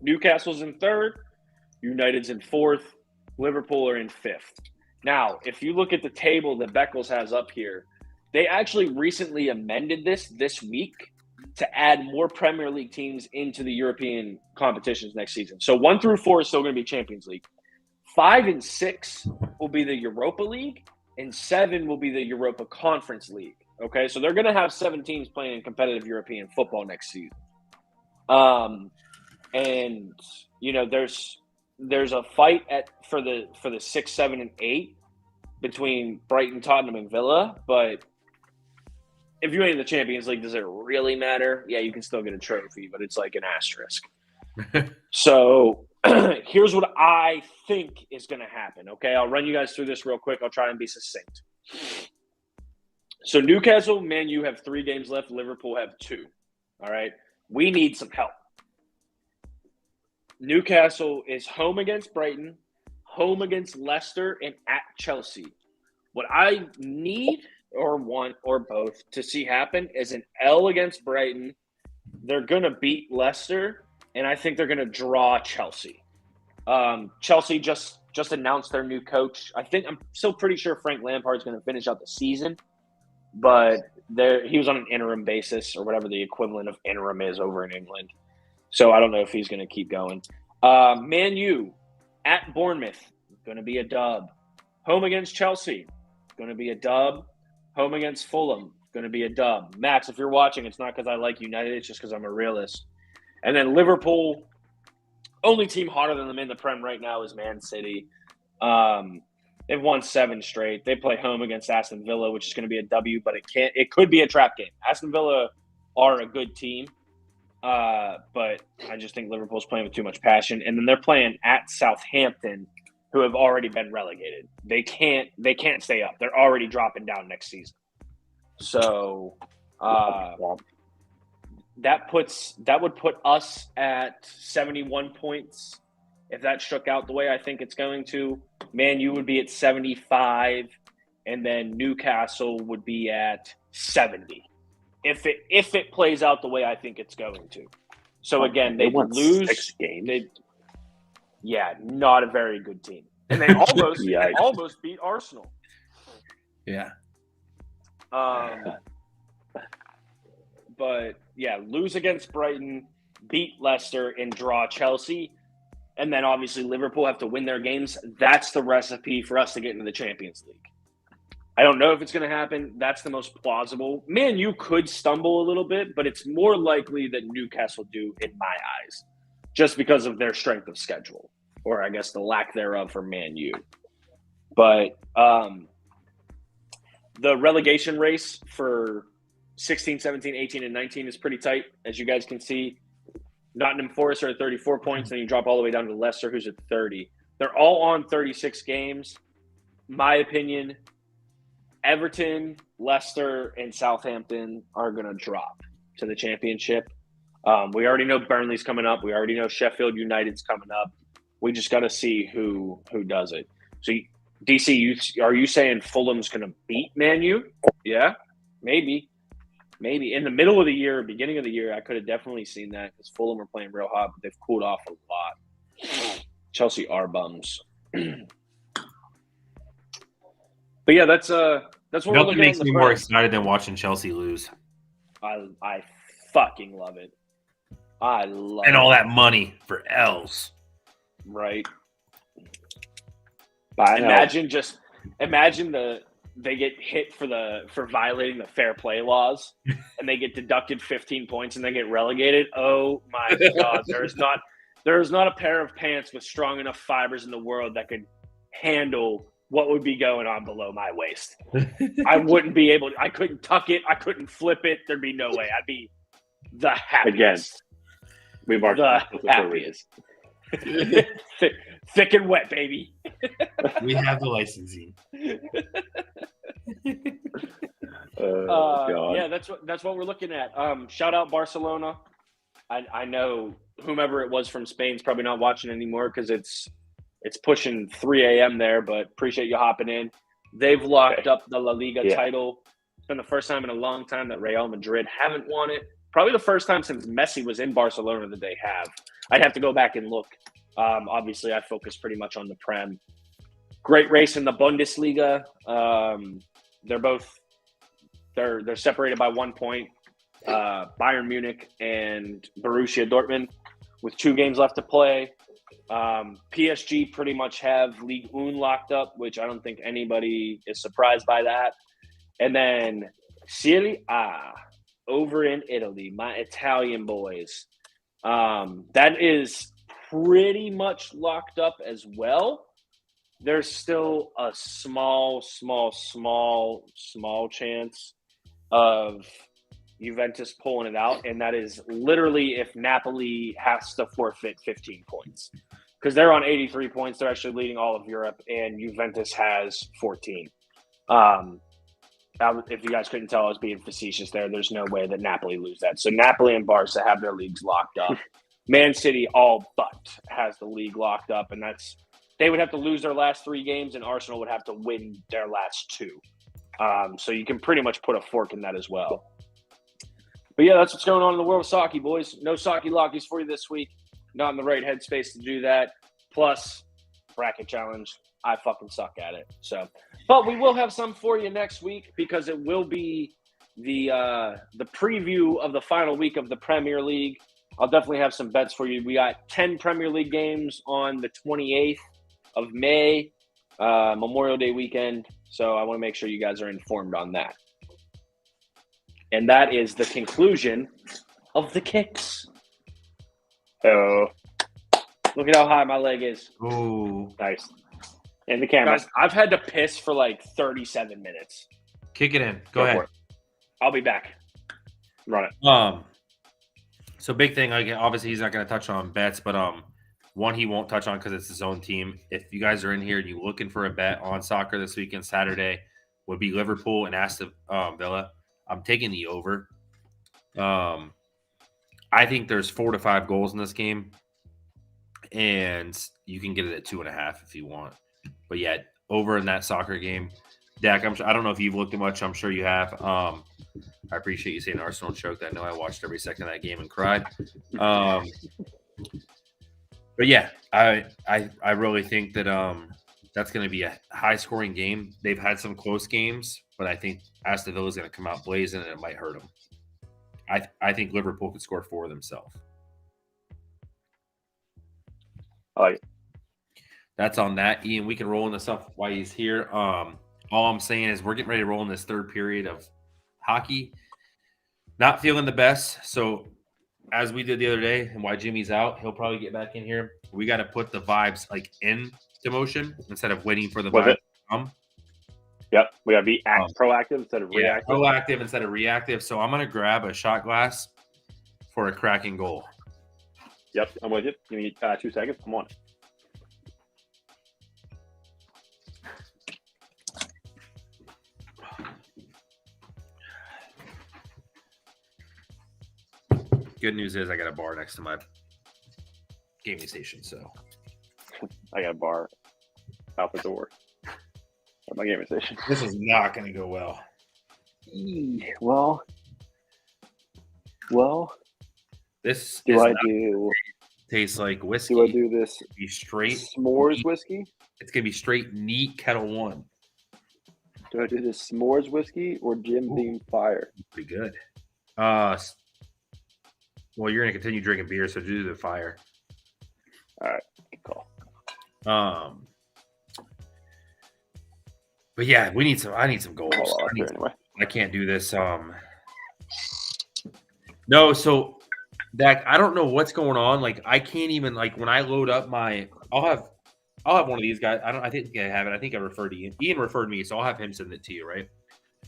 Newcastle's in 3rd, United's in 4th, Liverpool are in 5th. Now, if you look at the table that Beckles has up here, they actually recently amended this week to add more Premier League teams into the European competitions next season. So 1 through 4 is still going to be Champions League. 5 and 6 will be the Europa League, and 7 will be the Europa Conference League. Okay, so they're going to have 7 teams playing in competitive European football next season. And you know, there's a fight for the 6, 7, and 8 between Brighton, Tottenham, and Villa. But if you ain't in the Champions League, does it really matter? Yeah, you can still get a trophy, but it's like an asterisk. So here's what I think is going to happen. Okay, I'll run you guys through this real quick. I'll try and be succinct. So Newcastle, Man U have 3 games left. Liverpool have 2. All right, we need some help. Newcastle is home against Brighton, home against Leicester, and at Chelsea. What I need or want or both to see happen is an L against Brighton. They're going to beat Leicester, and I think they're going to draw Chelsea. Chelsea just announced their new coach. I'm still pretty sure Frank Lampard's going to finish out the season, but he was on an interim basis or whatever the equivalent of interim is over in England. So I don't know if he's going to keep going. Man U at Bournemouth, going to be a dub. Home against Chelsea, going to be a dub. Home against Fulham, going to be a dub. Max, if you're watching, it's not because I like United. It's just because I'm a realist. And then Liverpool, only team hotter than them in the Prem right now is Man City. They've won 7 straight. They play home against Aston Villa, which is going to be a W, but it could be a trap game. Aston Villa are a good team. But I just think Liverpool's playing with too much passion. And then they're playing at Southampton, who have already been relegated. They can't stay up. They're already dropping down next season. So that would put us at 71 points if that shook out the way I think it's going to. Man U would be at 75, and then Newcastle would be at 70. If it plays out the way I think it's going to. So again, they would lose 6 games. Not a very good team. And they almost beat Arsenal. Yeah. But yeah, lose against Brighton, beat Leicester, and draw Chelsea. And then obviously Liverpool have to win their games. That's the recipe for us to get into the Champions League. I don't know if it's going to happen. That's the most plausible. Man, you could stumble a little bit, but it's more likely that Newcastle do in my eyes, just because of their strength of schedule, or I guess the lack thereof for Man U. But the relegation race for 16, 17, 18, and 19 is pretty tight, as you guys can see. Nottingham Forest are at 34 points, then you drop all the way down to Leicester, who's at 30. They're all on 36 games. My opinion, Everton, Leicester, and Southampton are going to drop to the championship. We already know Burnley's coming up. We already know Sheffield United's coming up. We just got to see who does it. So, DC, are you saying Fulham's going to beat Man U? Yeah, maybe. In the middle of the year, beginning of the year, I could have definitely seen that because Fulham are playing real hot, but they've cooled off a lot. Chelsea are bums. But yeah, that's what we're looking at. Nothing makes me more excited than watching Chelsea lose. I fucking love it. I love and all that money for L's. Right. Imagine they get hit for violating the fair play laws and they get deducted 15 points and they get relegated. Oh my God. There is not a pair of pants with strong enough fibers in the world that could handle what would be going on below my waist. I wouldn't be able to, I couldn't tuck it. I couldn't flip it. There'd be no way. I'd be the happiest. Again, we've already the happiest. thick and wet, baby. We have the licensing. God. Yeah, that's what we're looking at. Shout out Barcelona. I know whomever it was from Spain's probably not watching anymore because it's pushing 3 a.m. there, but appreciate you hopping in. They've locked up the La Liga title. It's been the first time in a long time that Real Madrid haven't won it. Probably the first time since Messi was in Barcelona that they have. I'd have to go back and look. Obviously, I focus pretty much on the Prem. Great race in the Bundesliga. They're separated by 1 point. Bayern Munich and Borussia Dortmund with 2 games left to play. PSG pretty much have Ligue 1 locked up, which I don't think anybody is surprised by that. And then Serie A over in Italy, my Italian boys. That is pretty much locked up as well. There's still a small chance of Juventus pulling it out, and that is literally if Napoli has to forfeit 15 points. Because they're on 83 points. They're actually leading all of Europe, and Juventus has 14. If you guys couldn't tell, I was being facetious there. There's no way that Napoli lose that. So Napoli and Barca have their leagues locked up. Man City all but has the league locked up, and they would have to lose their last 3 games, and Arsenal would have to win their last 2. So you can pretty much put a fork in that as well. But yeah, that's what's going on in the world of soccer, boys. No soccer lockies for you this week. Not in the right headspace to do that. Plus, bracket challenge. I fucking suck at it. So, but we will have some for you next week because it will be the preview of the final week of the Premier League. I'll definitely have some bets for you. We got 10 Premier League games on the 28th of May, Memorial Day weekend. So I want to make sure you guys are informed on that. And that is the conclusion of the kicks. Oh, look at how high my leg is. Ooh. Nice. And the camera. Guys, I've had to piss for like 37 minutes. Kick it in. Go ahead. I'll be back. Run it. So big thing, like obviously he's not going to touch on bets, but one he won't touch on because it's his own team. If you guys are in here and you're looking for a bet on soccer this weekend, Saturday would be Liverpool and Aston Villa. I'm taking the over. I think there's 4 to 5 goals in this game, and you can get it at 2.5 if you want. But yeah, over in that soccer game. Dak, I don't know if you've looked at much. I'm sure you have. I appreciate you saying Arsenal choked. I know I watched every second of that game and cried. But yeah, I really think that that's going to be a high-scoring game. They've had some close games, but I think Aston Villa is going to come out blazing, and it might hurt them. I think Liverpool could score 4 themselves. I like it. That's on that. Ian, we can roll in this up while he's here. All I'm saying is we're getting ready to roll in this third period of hockey. Not feeling the best. So as we did the other day and why Jimmy's out, he'll probably get back in here. We got to put the vibes like into motion instead of waiting for the vibes to come. Yep. We got to be proactive instead of reactive. Proactive instead of reactive. So I'm going to grab a shot glass for a cracking goal. Yep. I'm with you. Give me 2 seconds. Come on. Good news is I got a bar next to my gaming station, so I got a bar out the door at my gaming station. This is not going to go well. Well. This tastes like whiskey. Do I do this? Be straight s'mores neat. Whiskey. It's gonna be straight neat Kettle One. Do I do this s'mores whiskey or Jim Beam Fire? Pretty good. Well, you're gonna continue drinking beer, so do the fire. All right, good call. But yeah, I need some goals. Anyway. I can't do this. No, so Dak, I don't know what's going on. Like, I can't even when I load up I'll have one of these guys. I think I have it. I think I referred to Ian. Ian referred me, so I'll have him send it to you, right?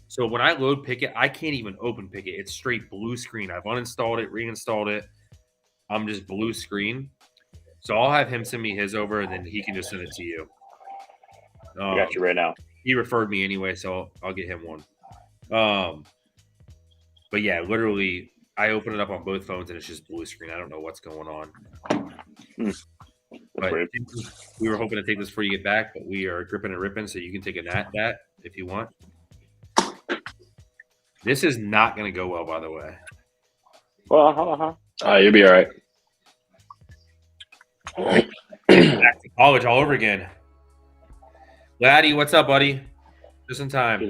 So when I load Picket, I can't even open Picket. It's straight blue screen. I've uninstalled it, reinstalled it. I'm just blue screen. So I'll have him send me his over, and then he can just send it to you. I got you right now. He referred me anyway, so I'll get him one. But yeah, literally, I open it up on both phones, and it's just blue screen. I don't know what's going on. But weird. we were hoping to take this before you get back, but we are gripping and ripping, so you can take a nat that if you want. This is not going to go well, by the way. Well, You'll be all right. Back to college all over again. Laddie, what's up, buddy? Just in time.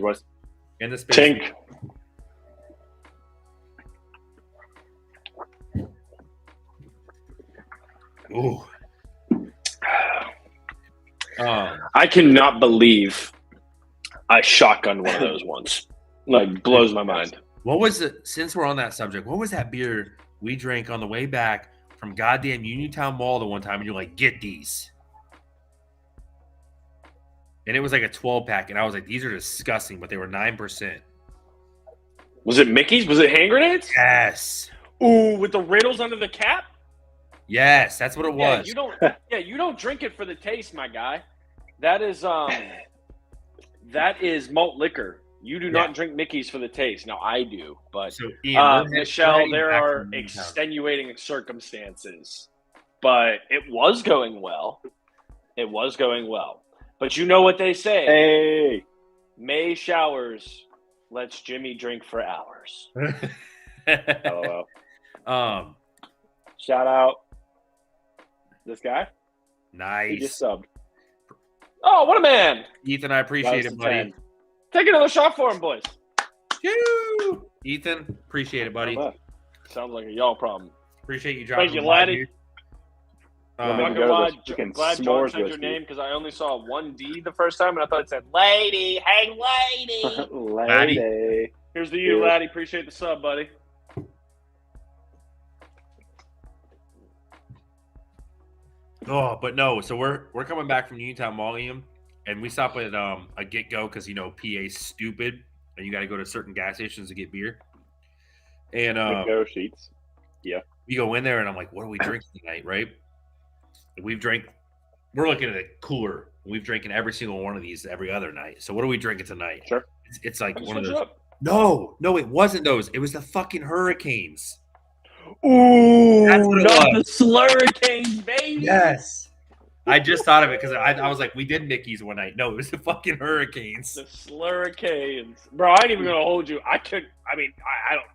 In the space. Tink. Ooh. I cannot believe I shotgunned one of those once. Like, blows my mind. What was it? Since we're on that subject, what was that beer we drank on the way back from goddamn Uniontown Mall the one time? And you're like, get these. And it was like a 12-pack. And I was like, these are disgusting, but they were 9%. Was it Mickey's? Was it hand grenades? Yes. Ooh, with the riddles under the cap? Yes, that's what it was. You don't drink it for the taste, my guy. That is malt liquor. You do not drink Mickey's for the taste. Now I do, but so, Ian, Michelle, there are extenuating circumstances. But it was going well. But you know what they say. Hey. May showers lets Jimmy drink for hours. LOL. Shout out this guy. Nice. He just subbed. Oh, what a man. Ethan, I appreciate it, buddy. 10. Take another shot for him, boys. Woo! Ethan, appreciate it, buddy. Sounds like a y'all problem. Appreciate you dropping. Thank you, laddie. Glad John said your name because I only saw one D the first time and I thought it said lady. Hey, lady. Lady. Here's the you, laddie. Appreciate the sub, buddy. Oh, but no. So we're coming back from Uniontown Mall, and we stop at a Get Go because PA's stupid, and you got to go to certain gas stations to get beer. And Get Go sheets. Yeah. We go in there, and I'm like, "What are we drinking tonight?" Right? We're looking at a cooler. We've drinking every single one of these every other night. So what are we drinking tonight? Sure. It's like one of those. No, it wasn't those. It was the fucking Hurricanes. Ooh, that's what it not was. The Slurricanes, baby. Yes. I just thought of it because I was like, we did Mickey's one night. No, it was the fucking Hurricanes. The Slurricanes. Bro, I ain't even going to hold you. I don't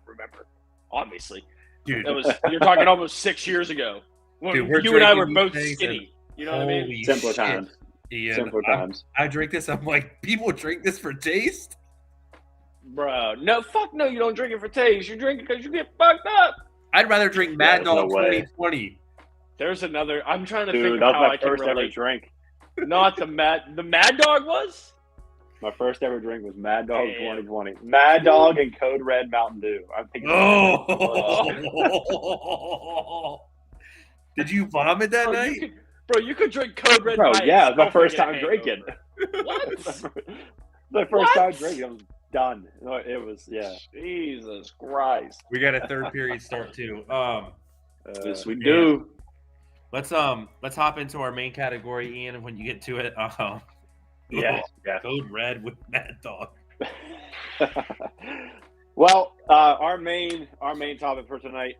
remember, obviously. Dude. You're talking almost 6 years ago. When Dude, you and I were both skinny. You know what I mean? Simpler times. Ian, Simpler times. I drink this. I'm like, people drink this for taste? Bro, no, fuck no, you don't drink it for taste. You drink it because you get fucked up. I'd rather drink Mad Dog 2020. There's another. I'm trying to Dude, think of that how was I my can first ever relate. drink. Not the Mad Dog was? My first ever drink was Mad Dog 2020. Mad Dog and Code Red Mountain Dew. I'm thinking. Oh! Did you vomit that night? You could drink Code Red. Bro, yeah, it was my first time drinking. What? My first time drinking. I was done. No, it was, yeah. Jesus Christ. We got a third period start too. Yes, we do. Let's hop into our main category, Ian. When you get to it, yeah. Code Red with Mad Dog. Well, our main topic for tonight,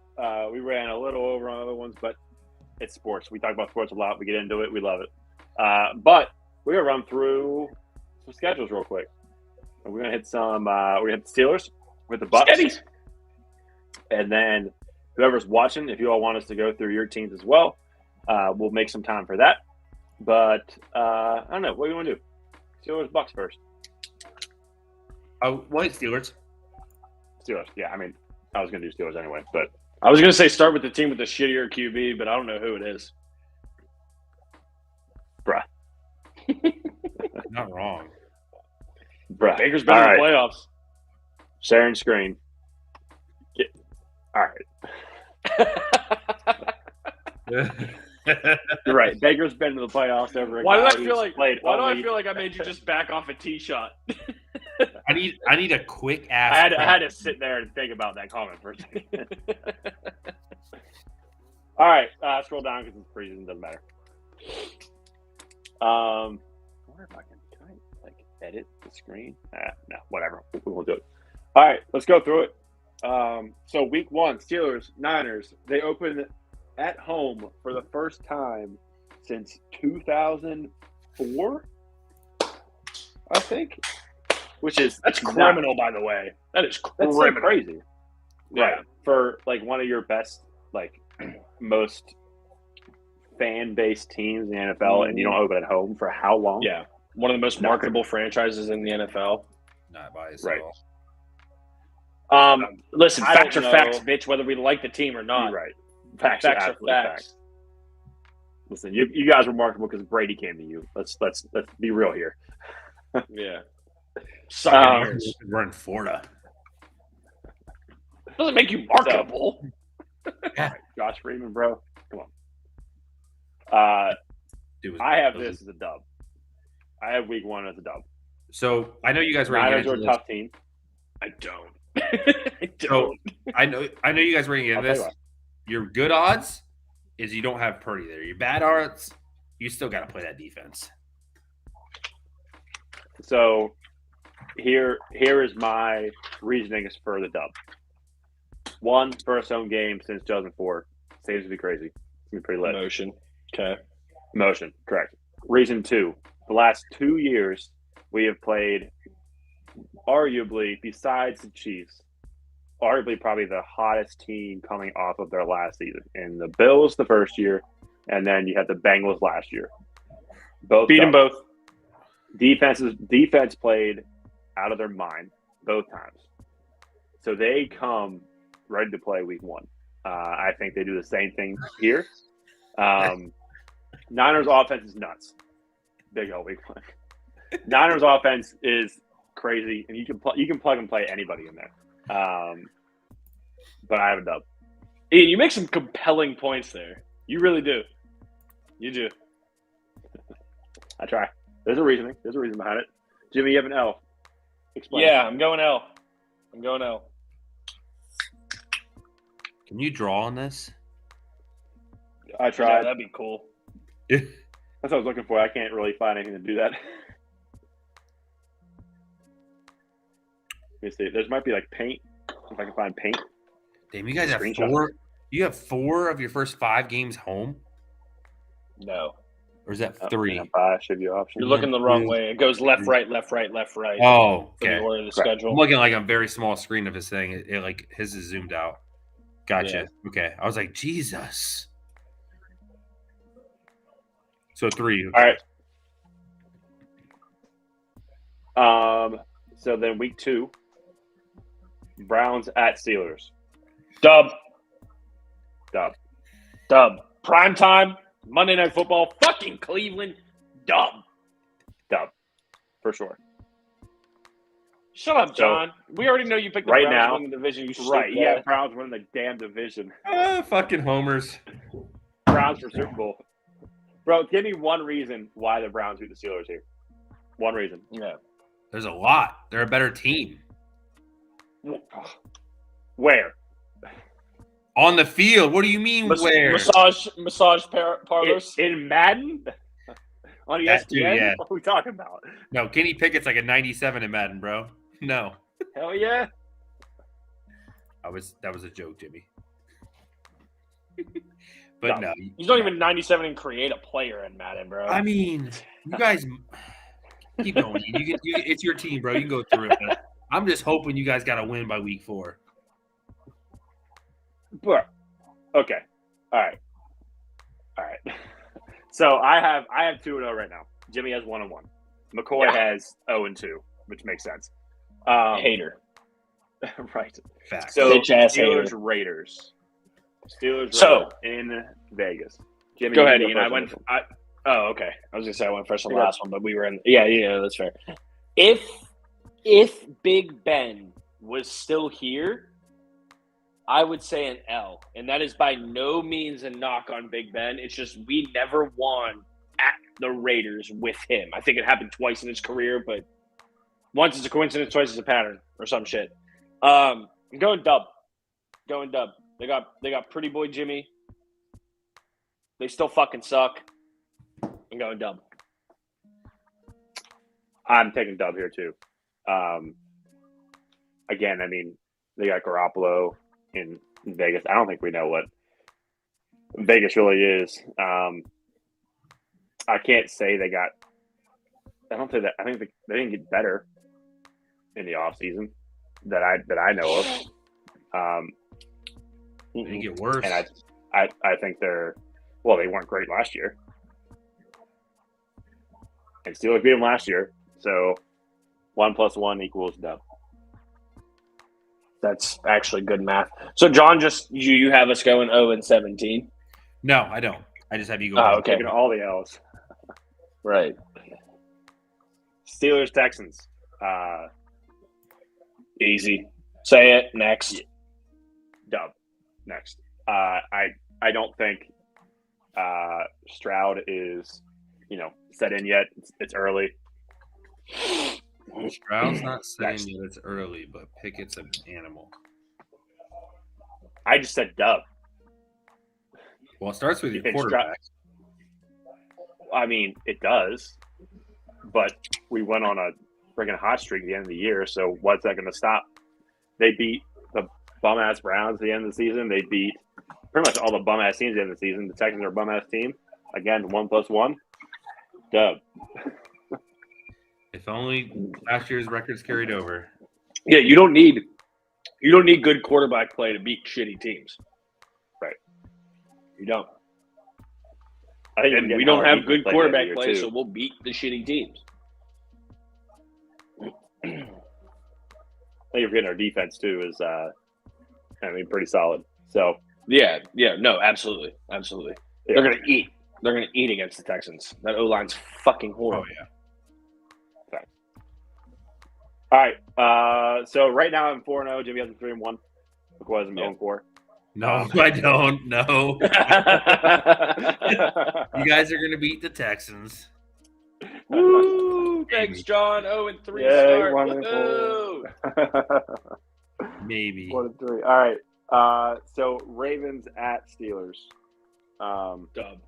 we ran a little over on other ones, but it's sports. We talk about sports a lot. We get into it. We love it. But we're gonna run through some schedules real quick. And we're gonna hit some. We're gonna hit the Steelers with the Bucks, Steadies. And then whoever's watching, if you all want us to go through your teams as well, we'll make some time for that. But I don't know. What do you want to do? Steelers, Bucks first. Oh, what Steelers? Steelers. Yeah, I mean, I was gonna do Steelers anyway, but I was gonna say start with the team with the shittier QB, but I don't know who it is. Bruh. Not wrong. Bruh. Baker's been in the playoffs. Sharing screen. All right. You're right. Baker's been to the playoffs over. Why do I feel like I made you just back off a tee shot? I need a quick ass. I had to sit there and think about that comment for a second. All right, scroll down because it's freezing. Doesn't matter. I wonder if I can like edit the screen. No, whatever. We won't do it. All right, let's go through it. So week 1, Steelers, Niners. They opened at home for the first time since 2004, I think. That's criminal, by the way. That is criminal. That's like crazy. Yeah. Right. For like one of your best, like most fan-based teams in the NFL, and you don't open at home for how long? Yeah. One of the most marketable franchises in the NFL. Not biased Right. at all. Listen, I facts are don't know. facts, bitch, whether we like the team or not. You're right. Facts are absolutely facts. Listen, you guys were marketable because Brady came to you. Let's be real here. Yeah. We're in Florida. Doesn't make you marketable. Yeah. Josh Freeman, bro. Come on. Dude, I have this as a dub. I have week 1 as a dub. So I know you guys were Niners are a tough team. I don't. I don't. I know you guys were going to I'll get tell this. you what. Your good odds is you don't have Purdy there. Your bad odds, you still got to play that defense. So here is my reasoning for the dub. 1, first home game since 2004. Seems to be crazy. It's gonna be pretty lit. Emotion. Okay. Motion, correct. Reason 2, the last 2 years we have played arguably, besides the Chiefs, arguably probably the hottest team coming off of their last season. And the Bills the first year, and then you had the Bengals last year. Both Beat them both. Defense played out of their mind both times. So they come ready to play week 1. I think they do the same thing here. Niners offense is nuts. Big O week 1. Niners offense is crazy, and you can plug and play anybody in there. But I have a dub. Ian, you make some compelling points there. You really do. You do. I try. There's a reason behind it. Jimmy, you have an L. Explain. Yeah, I'm going L. Can you draw on this? I Yeah, tried. that'd be cool. That's what I was looking for. I can't really find anything to do that. Let me see. There might be like paint. If I can find paint. Damn, you guys have Screenshot. 4. You have 4 of your first 5 games home, No. or is that 3? I should give you options. You're looking the wrong way. It goes left, right, left, right, left, right. Oh, For the okay. order of the Correct. schedule. I'm looking like a very small screen of his thing. It like his is zoomed out. Gotcha. Yeah. Okay. I was like, Jesus. So 3. All right. So then week 2, Browns at Steelers. Dub. Dub. Prime time. Monday Night Football. Fucking Cleveland. Dub. For sure. Shut up, John. We already know you picked the Right Browns now- to win the division. You Right. stupid Yeah, ass. Browns winning the damn division. Fucking homers. Browns for Super Bowl. Bro, give me one reason why the Browns beat the Steelers here. One reason. Yeah. There's a lot. They're a better team. Where? On the field. What do you mean where? Massage parlors. In Madden? On ESPN? That too, yeah. What are we talking about? No, Kenny Pickett's like a 97 in Madden, bro. No. Hell yeah. That was a joke, Jimmy. But no. He's not even 97 and create a player in Madden, bro. I mean, you guys keep going. It's your team, bro. You can go through it. But I'm just hoping you guys got to win by week 4. Bro. Okay. All right. So I have 2-0 right now. Jimmy has 1-1. McCoy has 0-2, which makes sense. Hater. Right. Facts. So Bitch-ass Steelers hater. Raiders. Steelers So- in Vegas. Jimmy, Go you ahead, can Ian. first I on went. this one. Oh, okay. I was gonna say I went first on the Yeah. last one, but we were in. Yeah, that's fair. If Big Ben was still here, I would say an L, and that is by no means a knock on Big Ben. It's just we never won at the Raiders with him. I think it happened twice in his career, but once it's a coincidence, twice it's a pattern or some shit. I'm going dub. They got Pretty Boy Jimmy. They still fucking suck. I'm going dub. I'm taking dub here too. Again, I mean, they got Garoppolo in Vegas. I don't think we know what Vegas really is. I can't say they got. I don't think that. I think they didn't get better in the offseason that I know of. They didn't get worse. And I think they weren't great last year, and Steelers beat them last year. So 1 + 1 = dub. That's actually good math. So, John, just you have us going 0-17. No, I don't. I just have you go. Oh, okay. Taking all the L's. Right. Steelers Texans. Easy. Say it. Next. Dub. Next. I don't think Stroud is set in yet. It's early. Stroud's not saying that it's early, but Pickett's an animal. I just said dub. Well, it starts with your It's quarterback. I mean, it does, but we went on a freaking hot streak at the end of the year, so what's that going to stop? They beat the bum-ass Browns at the end of the season. They beat pretty much all the bum-ass teams at the end of the season. The Texans are a bum-ass team. Again, 1 + 1, dub. If only last year's records carried over. Yeah, you don't need good quarterback play to beat shitty teams. Right. You don't. I think And we don't have good quarterback play, too. so we'll beat the shitty teams. I think you're getting our defense too is, pretty solid. So Yeah, no, absolutely. yeah. They're gonna eat. They're gonna eat against the Texans. That O-line's fucking horrible. Oh, yeah. All right. So right now I'm 4-0. Jimmy has a 3-1. McCoy has a 0-4. No, I don't. No. You guys are going to beat the Texans. Woo! Thanks, John. 0-3 Yay, start. 1-4. Woo! Maybe. 1-3. All right. So Ravens at Steelers. Dub.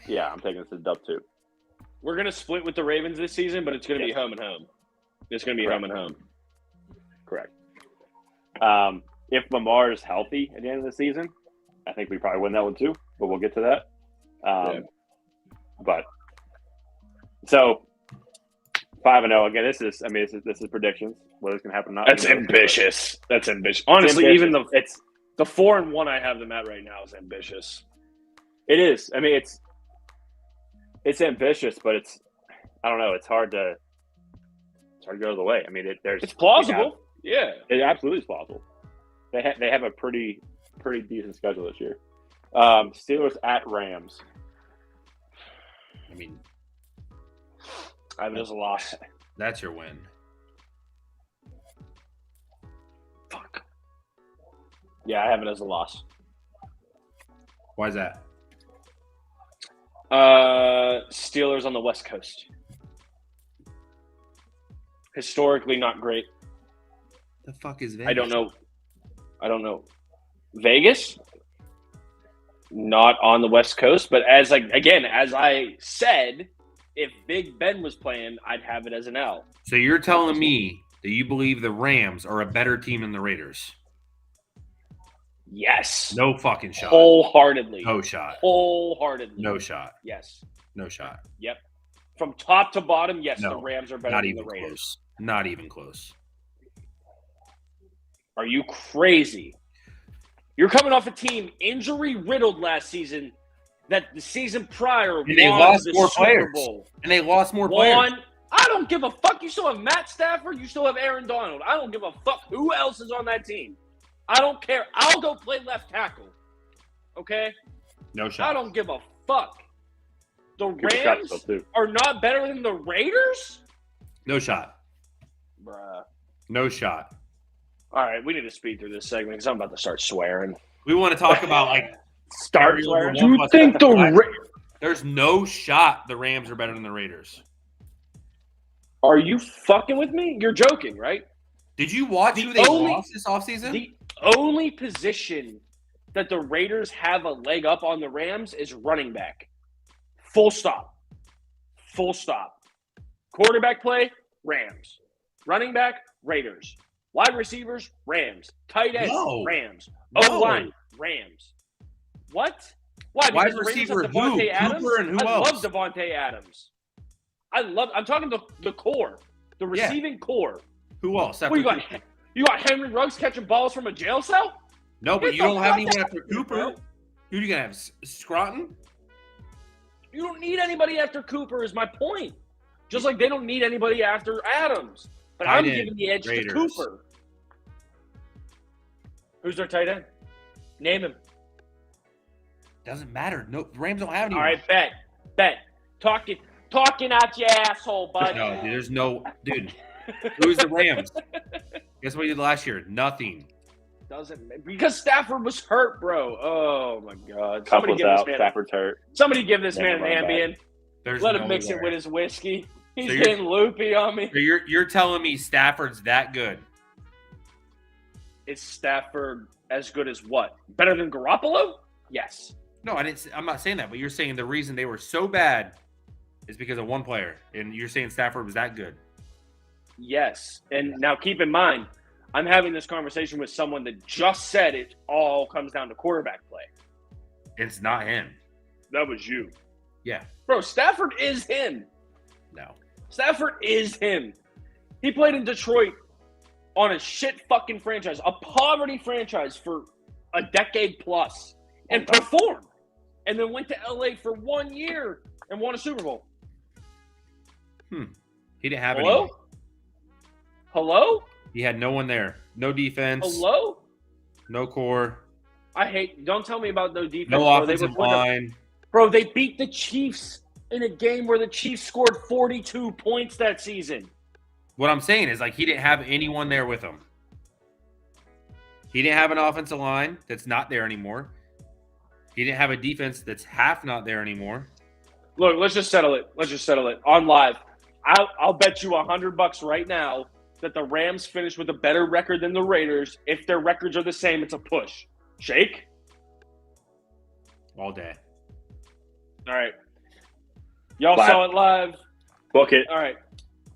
Yeah, I'm taking this as dub too. We're gonna split with the Ravens this season, but it's gonna be home and home. It's gonna be home and home. Correct. If Lamar is healthy at the end of the season, I think we probably win that one too. But we'll get to that. But so 5-0 again. This is predictions. What is going to happen? That's ambitious. That's ambitious. Honestly, ambitious. even the 4-1 I have them at right now is ambitious. It is. I mean, it's ambitious, but I don't know. It's hard to go the way. I mean, It's plausible. Yeah, it absolutely is plausible. They have a pretty decent schedule this year. Steelers at Rams. I mean, I have it as a loss. that's your win. Fuck. Yeah, I have it as a loss. Why is that? Steelers on the West Coast. Historically not great. The fuck is Vegas? I don't know. Vegas? Not on the West Coast, but as I said, if Big Ben was playing, I'd have it as an L. So you're telling me that you believe the Rams are a better team than the Raiders? Yes. No fucking shot. Wholeheartedly. No shot. Wholeheartedly. No shot. Yes. No shot. Yep. From top to bottom, yes, No. the Rams are better Not than even the Raiders. close. Not even close. Are you crazy? You're coming off a team injury riddled last season that the season prior And they won lost the more Super players. Bowl. And they lost more players. One. I don't give a fuck. You still have Matt Stafford. You still have Aaron Donald. I don't give a fuck who else is on that team. I don't care. I'll go play left tackle. Okay? No shot. I don't give a fuck. The Cooper Kupp's still Rams too. are not better than the Raiders? No shot. Bruh. No shot. All right, we need to speed through this segment because I'm about to start swearing. We want to talk about Start Ariel swearing. One You plus think the one. Ra- There's no shot the Rams are better than the Raiders. Are you fucking with me? You're joking, right? Did you watch The who they only- lost this offseason? The only position that the Raiders have a leg up on the Rams is running back. Full stop. Full stop. Quarterback play, Rams. Running back, Raiders. Wide receivers, Rams. Tight ends, No. Rams. No. O-line, Rams. What? Why? Wide Because the Raiders have receiver who? Devontae Adams? Cooper and who I else? love Devontae Adams. I'm talking the core. The receiving core. Who else? What you got? You got Henry Ruggs catching balls from a jail cell? No, but Get you the don't have fuck anyone out after of here, Cooper. bro. Who are you gonna have? Scroton? You don't need anybody after Cooper is my point. Just like they don't need anybody after Adams. But I'm Tight end, giving the edge Raiders. to Cooper. Who's their tight end? Name him. Doesn't matter. No, the Rams don't have All anyone. right, bet. Talking out your asshole, bud. No, dude, there's no dude. Who's the Rams? Guess what he did last year? Nothing. Doesn't because Stafford was hurt, bro. Oh my God! Couples out. Stafford's hurt. Somebody give this Never man an run Ambien. There's Let no him mix way. it with his whiskey. He's So you're- getting loopy on me. So you're telling me Stafford's that good? Is Stafford as good as what? Better than Garoppolo? Yes. No, I'm not saying that, but you're saying the reason they were so bad is because of one player, and you're saying Stafford was that good. Yes. And now keep in mind, I'm having this conversation with someone that just said it all comes down to quarterback play. It's not him. That was you. Yeah. Bro, Stafford is him. No. Stafford is him. He played in Detroit on a shit fucking franchise, a poverty franchise for a decade plus, and performed. And then went to LA for 1 year and won a Super Bowl. He didn't have Hello? anyone. Hello? He had no one there. No defense. Hello? No core. Don't tell me about no defense. No bro. offensive line. Bro, they beat the Chiefs in a game where the Chiefs scored 42 points that season. What I'm saying is, like, he didn't have anyone there with him. He didn't have an offensive line that's not there anymore. He didn't have a defense that's half not there anymore. Look, let's just settle it. On live. I'll bet you $100 right now that the Rams finish with a better record than the Raiders. If their records are the same, it's a push. Shake? All day. All right. Y'all Live. saw it live. Book it. All right.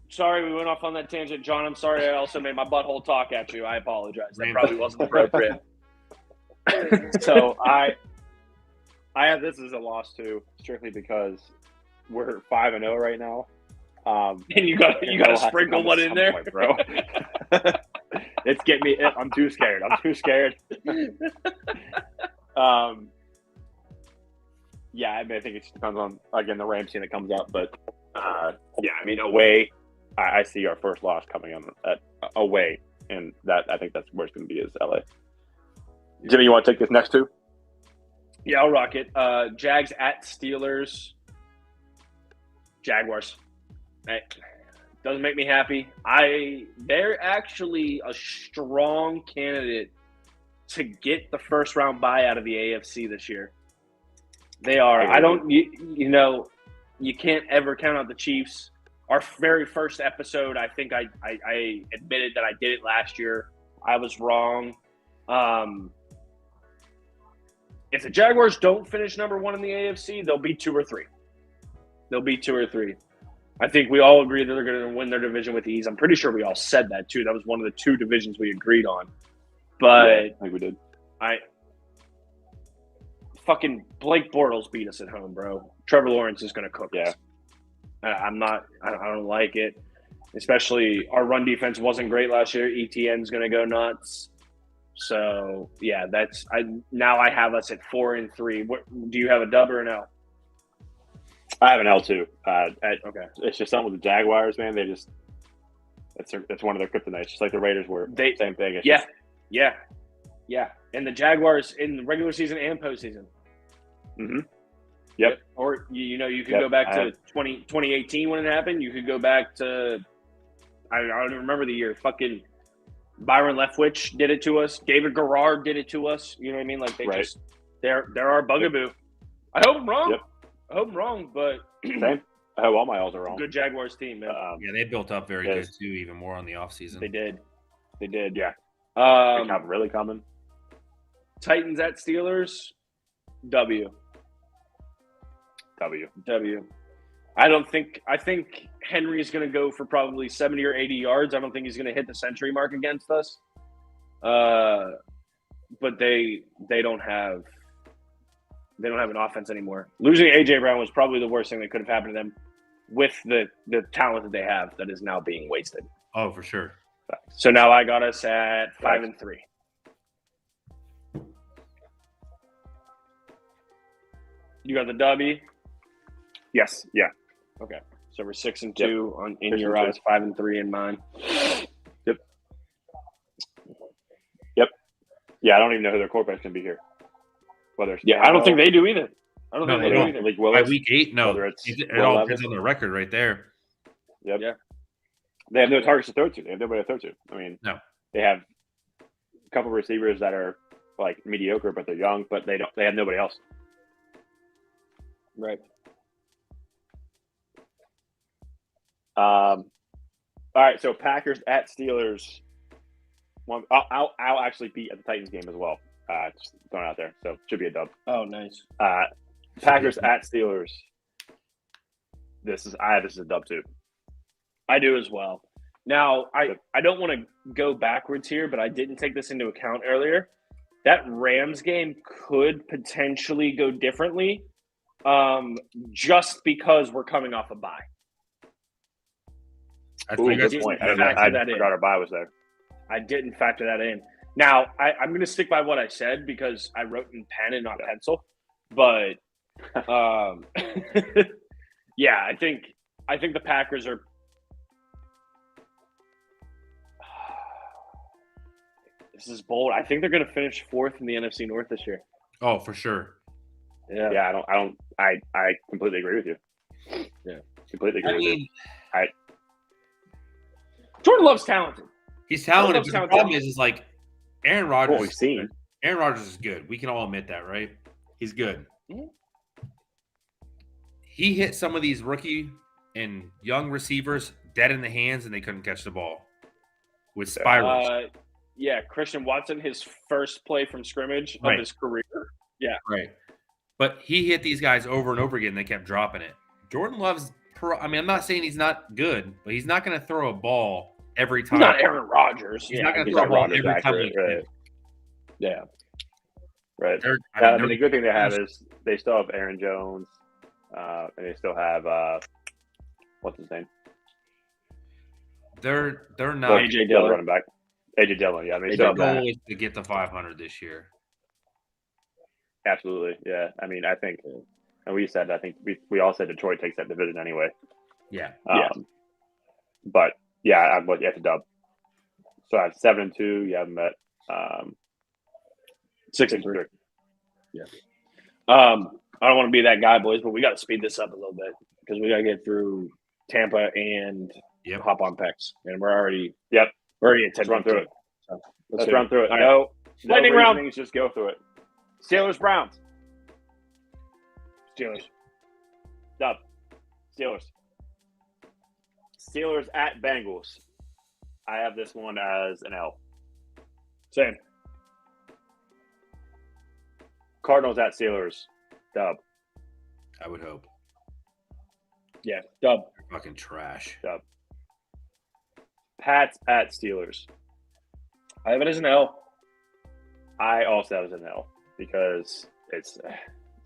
Sorry we went off on that tangent, John. I'm sorry I also made my butthole talk at you. I apologize. That probably wasn't appropriate. So I have this as a loss too, strictly because we're 5-0 right now. And you got to sprinkle one in there, point, bro. It's getting me. I'm too scared. Yeah, I mean, I think it just depends on again the Rams team that comes up, but yeah, I mean away, I see our first loss coming on at away, and that I think that's where it's going to be is LA. Jimmy, you want to take this next two? Yeah, I'll rock it. Jags at Steelers. Jaguars. Hey, doesn't make me happy. They're actually a strong candidate to get the first round bye out of the AFC this year. They are. You can't ever count out the Chiefs. Our very first episode, I think I admitted that I did it last year. I was wrong. If the Jaguars don't finish number one in the AFC, they'll be 2 or 3. I think we all agree that they're going to win their division with ease. I'm pretty sure we all said that too. That was one of the 2 divisions we agreed on. But Yeah, I think we did. Fucking Blake Bortles beat us at home, bro. Trevor Lawrence is going to cook us. I don't like it. Especially our run defense wasn't great last year. ETN's going to go nuts. So, yeah, now I have us at 4-3. Do you have a dub or an L? I have an L too. Okay. It's just something with the Jaguars, man. They just it's one of their kryptonites, just like the Raiders were. Same thing. It's Yeah. And the Jaguars in the regular season and postseason. Mm-hmm. Yep. Or you could go back to 2018 when it happened. You could go back to I don't remember the year. Fucking Byron Leftwich did it to us. David Garrard did it to us. You know what I mean? Like they're our bugaboo. I hope I'm wrong. Yep. I hope I'm wrong, but same. I hope all my L's are wrong. Good Jaguars team, man. Yeah, they built up very good too, even more on the offseason. They did. Yeah. Um, Really coming. Titans at Steelers. W. I think Henry's going to go for probably 70 or 80 yards. I don't think he's going to hit the century mark against us. But they don't have an offense anymore. Losing AJ Brown was probably the worst thing that could have happened to them with the talent that they have that is now being wasted. Oh, for sure. So now I got us at 5-3. You got the W? Yes. Yeah. Okay. So we're 6-2 in 6 your and eyes, 5-3 in mine. Yep. Yeah, I don't even know who their quarterback's going to be here. Whether it's I don't think they do either. I don't No, think they they do don't. either. Like By Willis. week 8, no. Whether it's It Will all Levis. depends on the record right there. Yep. Yeah. They have no targets to throw to. They have nobody to throw to. I mean, No. They have a couple of receivers that are like mediocre, but they're young. But they have nobody else. Right. All right. So Packers at Steelers. I'll actually be at the Titans game as well. Just throwing it out there. So should be a dub. Oh, nice. Packers at Steelers. This is a dub too. I do as well. Now, I don't want to go backwards here, but I didn't take this into account earlier. That Rams game could potentially go differently just because we're coming off a bye. Good point. I forgot our bye was there. I didn't factor that in. Now, I'm going to stick by what I said because I wrote in pen and not pencil. But, yeah, I think the Packers are – this is bold. I think they're going to finish 4th in the NFC North this year. Oh, for sure. Yeah. I completely agree with you. Yeah. Completely agree with you. Jordan Love's talented. He's talented, but the problem is like Aaron Rodgers. What we've seen. Aaron Rodgers is good. We can all admit that, right? He's good. Yeah. He hit some of these rookie and young receivers dead in the hands, and they couldn't catch the ball with spirals. Christian Watson, his first play from scrimmage Right. of his career. Yeah. Right. But he hit these guys over and over again. And they kept dropping it. Jordan Love's I'm not saying he's not good, but he's not going to throw a ball every time. He's not Aaron Rodgers. He's not going to throw a ball every time. Right. Yeah. Right. The good thing they have is they still have Aaron Jones, and they still have what's his name? They're not AJ Dillon. running back. AJ Dillon. Yeah, I mean, their goal is to get to 500 this year. Absolutely. Yeah. I mean, I think, and we said, I think we all said Detroit takes that division anyway. Yeah. But yeah, I'm with you at the dub. So I have 7-2. You have them at 6-3. Yeah. I don't want to be that guy, boys, but we got to speed this up a little bit because we got to get through Tampa and hop on picks, and we're already at 10. Let's run through it. So Let's run through it. All right. No Lightning round. reasonings, just go through it. Steelers Browns. Steelers. Dub. Steelers. Steelers at Bengals. I have this one as an L. Same. Cardinals at Steelers. Dub. I would hope. Yeah. Dub. They're fucking trash. Dub. Pats at Steelers. I have it as an L. I also have it as an L because it's for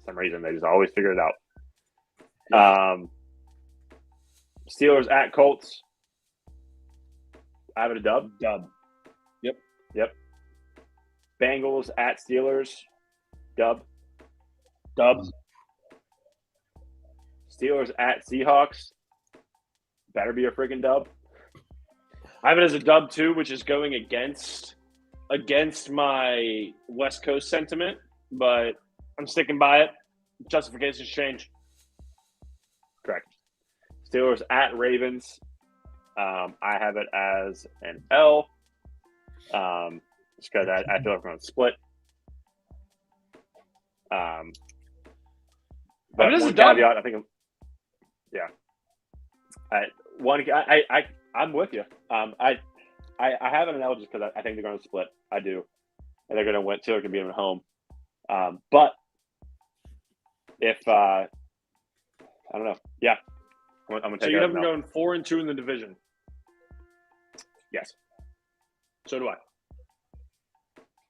some reason they just always figure it out. Steelers at Colts. I have it a dub. Dub. Yep. Bengals at Steelers. Dub. Steelers at Seahawks. Better be a freaking dub. I have it as a dub too, which is going against my West Coast sentiment, but I'm sticking by it. Justifications change. Correct. Steelers at Ravens. I have it as an L. Just because I feel like we're going to split. But it is one a dub. caveat, I think. I'm with you. I have it an L just because I think they're going to split. I do. and they're going to win. Steelers can beat them at home. But if I don't know, yeah, I'm going to So take. you have them going 4-2 in the division. Yes. So do I.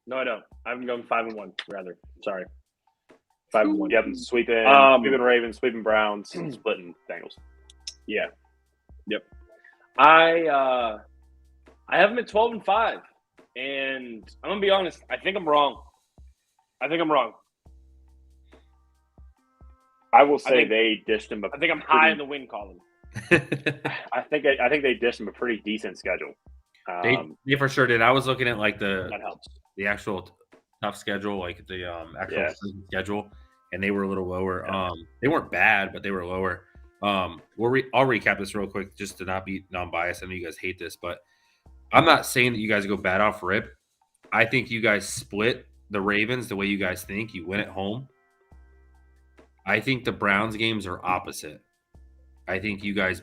No, I don't. I have them going 5-1. Rather, sorry, 5-1. Yep, sweeping Ravens, sweeping Browns, splitting Bengals. Yeah. Yep. I have them at 12-5, and I'm gonna be honest. I think I'm wrong. I will say they dished him. I think I'm high in the win column. I think they dished him a pretty decent schedule. They for sure did. I was looking at like That helps. the actual tough schedule, like the actual schedule, and they were a little lower. Yeah. They weren't bad, but they were lower. I'll recap this real quick just to not be non-biased. I know you guys hate this, but I'm not saying that you guys go bad off rip. I think you guys split the Ravens the way you guys think. You win at home. I think the Browns games are opposite. I think you guys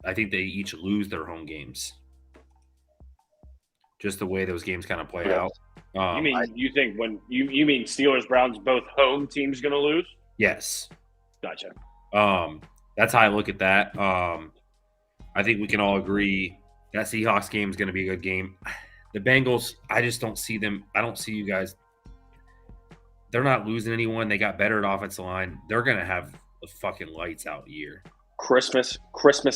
I think they each lose their home games. Just the way those games kind of play out. You think when you mean Steelers Browns both home teams going to lose? Yes. Gotcha. That's how I look at that. I think we can all agree that Seahawks game is going to be a good game. The Bengals, I just don't see them. I don't see you guys. They're not losing anyone. They got better at offensive line. They're going to have a fucking lights out year. Christmas